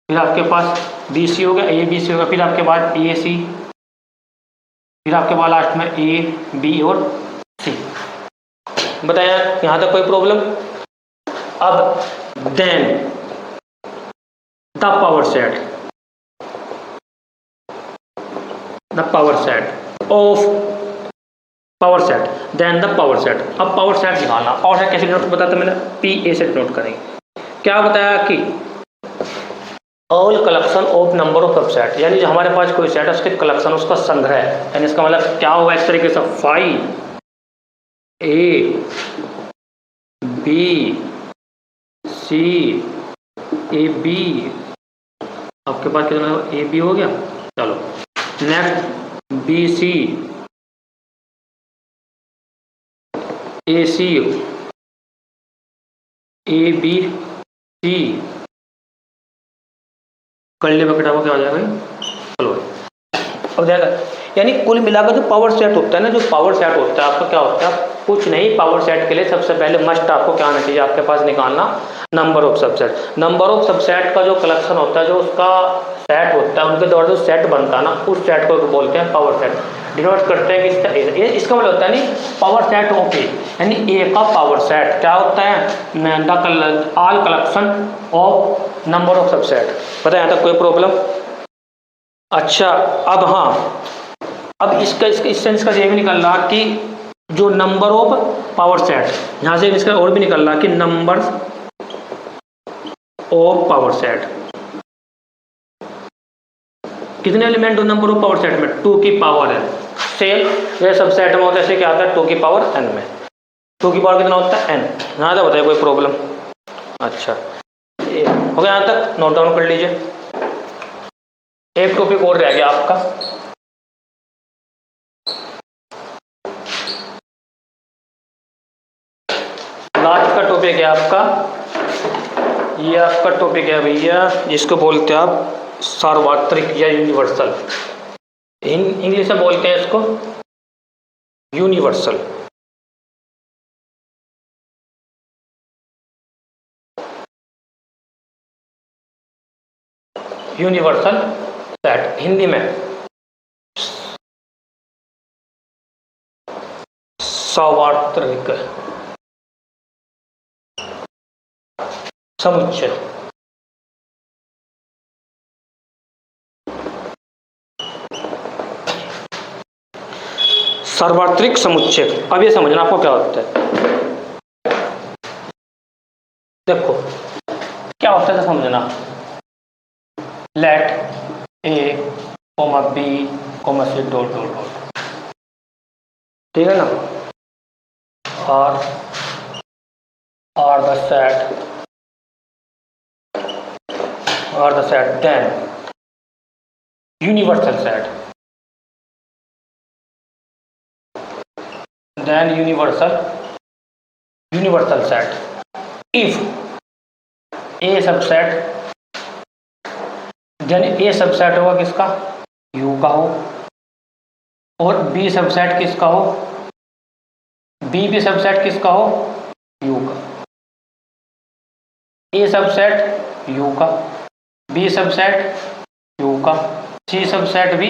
फिर आपके पास बी सी होगा, ए बी सी होगा, फिर आपके बाद ए सी, फिर आपके बाद लास्ट में ए बी और सी। बताया यहाँ तक कोई प्रॉब्लम? अब then the power set, the power set of power set, then the power set. अब पावर सेट निकालना। पावर सेट कैसे डिनोट बताया था मैंने? पी ए से डिनोट करेंगे। क्या बताया कि all collection of number of subset, यानी जो हमारे पास कोई सेट है उसके कलेक्शन, उसका संग्रह, यानी इसका मतलब क्या होगा? इस तरीके से 5 ए बी सी ए बी, आपके पास कितना ए बी हो गया? चलो next B C A C A B C, curly bracket आपको क्या हो जाएगा? चलो अब देखा, यानी कुल मिलाकर जो पावर सेट होता है ना, जो पावर सेट होता है आपका क्या होता है? कुछ नहीं, पावर सेट के लिए सबसे पहले मस्ट आपको क्या आना चाहिए आपके पास निकालना? Number of subset. Number of subset का जो कलेक्शन होता है, जो उसका सेट होता है, उनके द्वारा जो सेट बनता है ना, उस सेट को बोलते हैं पावर सेट। डिनोट करते हैं कि इसका मतलब होता है नहीं पावर सेट ऑफ ए, यानी ए का पावर सेट क्या होता है? All collection of number of subset. पता है यहाँ तक कोई प्रॉब्लम? अच्छा अब हाँ, अब इसका इस सेंस का ये भी निकल रहा कि जो नंबर ऑफ पावर सेट, यहाँ से इसका और भी निकल रहा कि नंबर ऑफ पावर सेट, कितने एलिमेंट हो नंबर ऑफ पावर सेट में? 2 की पावर है। सेम ये सब सेट में होता है, क्या आता है? 2 की पावर n में। 2 की पावर कितना होता है? n। यहाँ तक बताइए कोई प्रॉब्लम? अच्छा हो गया, यहाँ तक नोट डाउन कर लीजिए। एक टॉपिक और रह गया आपका, लास्ट का टॉपिक है आपका, ये आपका टॉपिक है भैया, जिसको बोलते हैं आप सार्वत्रिक या यूनिवर्सल। इंग्लिश में बोलते हैं इसको यूनिवर्सल। यूनिवर्सल सेट हिंदी में सार्वत्रिक समुच्चय। सार्वत्रिक समुच्चय, अब ये समझना आपको क्या होता है। देखो क्या होता है समझना, let A comma B comma C dot dot dot, ठीक है ना, और the set then universal set, then universal set if a subset यानी ए सबसेट होगा किसका, यू का हो, और बी सबसेट किसका हो, बी भी सबसेट किसका हो, यू का। ए सबसेट यू का, बी सबसेट यू का, सी सबसेट भी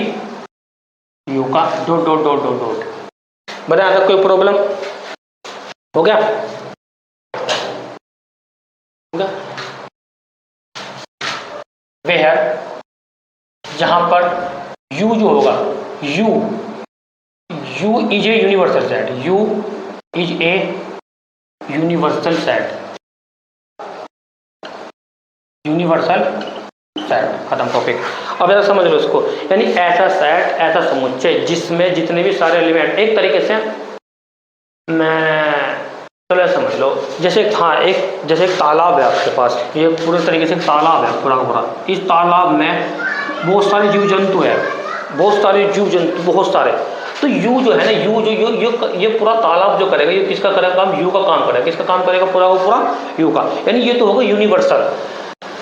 यू का, dot dot dot dot dot. बता अगर कोई प्रॉब्लम हो गया, वे है जहां पर u जो होगा, u is a universal set, u is a universal set, universal set, खत्म टॉपिक। अब जरा समझ लो इसको, यानी ऐसा सेट, ऐसा समुच्चय जिसमें जितने भी सारे एलिमेंट एक तरीके से, मैं चलो समझ लो, जैसे हाँ एक जैसे एक तालाब है आपके पास, ये पूरे तरीके से तालाब है पूरा का पूरा, इस तालाब में बहुत सारे जीव जंतु है, बहुत सारे जीव जंतु, बहुत सारे। तो यू जो है ना, यू जो ये पूरा तालाब जो करेगा, ये किसका करेगा काम, यू का काम करेगा, किसका काम करेगा, पूरा का पूरा यू का, यानी ये तो होगा यूनिवर्सल,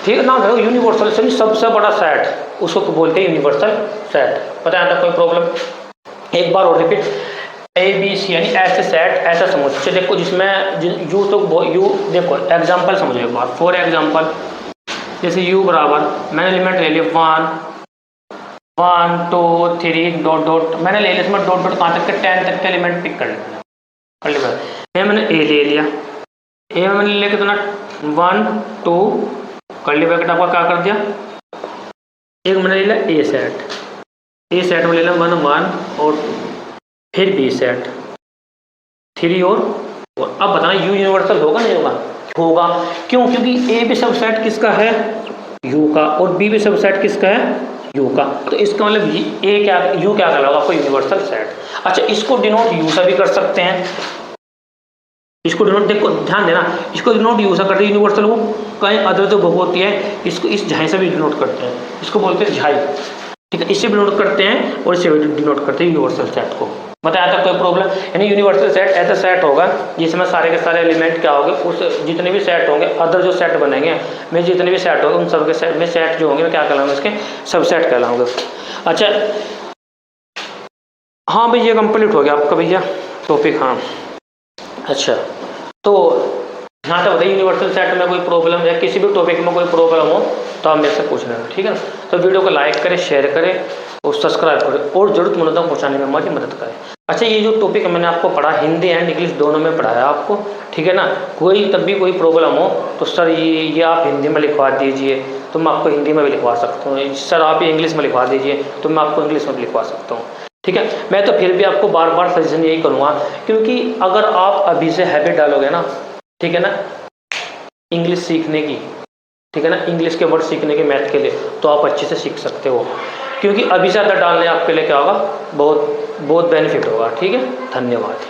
ठीक है ना, यूनिवर्सल यानी सबसे बड़ा सेट, उसको बोलते हैं यूनिवर्सल सेट। पता है कोई प्रॉब्लम, एक बार और रिपीट, ए बी सी यानी ऐसे सेट, ऐसा समुच्चय देखो जिसमें यू तो यू देखो एग्जांपल समझो एक बार, फॉर एग्जांपल जैसे यू बराबर, मैंने एलिमेंट ले लिया 1 2 3 डॉट डॉट, मैंने ले लिया इसमें डॉट डॉट कहाँ तक के 10 तक के एलिमेंट पिक कर लिया, मैंने ए ले लिया, ए मैंने ले कितना 1 2 कर लिया, ब्रैकेट आपका क्या कर दिया, एक मैंने ले लिया ए सेट, ए सेट में ले लिया मैंने 1 और 2, फिर बी सेट 3 और 4। अब बताना यू यूनिवर्सल होगा नहीं होगा, होगा, क्यों, क्योंकि ए भी सबसेट किसका है, यू का, और बी भी सबसेट किसका है, यू का। तो इसका मतलब ए क्या, यू क्या कहलाएगा आपको, यूनिवर्सल सेट। अच्छा इसको डिनोट यू से भी कर सकते हैं, इसको डिनोट देखो ध्यान देना, इसको डिनोट यू से करते हैं यूनिवर्सल, वो कहीं अदर जो बहु होती है, इसको इस झाई से भी डिनोट करते हैं, इसको बोलते हैं झाई, ठीक है, इससे भी डिनोट करते हैं और इससे भी डिनोट करते हैं यूनिवर्सल सेट को। बताया था कोई प्रॉब्लम, यानी यूनिवर्सल सेट ऐसा सेट होगा जिसमें सारे के सारे एलिमेंट क्या होंगे, उस जितने भी सेट होंगे, अदर जो सेट बनेंगे में जितने भी सेट होंगे उन सब के सेट में सेट जो होंगे क्या कहलाएंगे, इसके सबसेट कहलाएंगे। अच्छा हाँ भैया ये कंप्लीट हो गया आपका भैया टॉपिक, हाँ अच्छा तो यहाँ तक बताइए यूनिवर्सल सेट में कोई प्रॉब्लम या किसी भी टॉपिक में कोई प्रॉब्लम हो तो आप मेरे से पूछ लेना, ठीक है ना। तो वीडियो को लाइक करें, शेयर करें और सब्सक्राइब करें और जरूरतमंदों तक पहुँचाने में हमारी मदद करें। अच्छा ये जो टॉपिक मैंने आपको पढ़ा हिंदी एंड इंग्लिश दोनों में पढ़ाया आपको, ठीक है ना। कोई तब भी कोई प्रॉब्लम हो तो सर ये आप हिंदी में लिखवा दीजिए तो मैं आपको हिंदी में भी लिखवा सकता हूँ, सर आप ये इंग्लिश में लिखवा दीजिए तो मैं आपको इंग्लिश में भी लिखवा सकता हूँ, ठीक है। मैं तो फिर भी आपको बार बार सजेशन यही करूँगा, क्योंकि अगर आप अभी से हैबिट डालोगे ना, ठीक है ना, इंग्लिश सीखने की, ठीक है ना, इंग्लिश के वर्ड सीखने के मैथ के लिए, तो आप अच्छे से सीख सकते हो, क्योंकि अभी से अगर डालने आपके लिए क्या होगा, बहुत बहुत बेनिफिट होगा, ठीक है। धन्यवाद।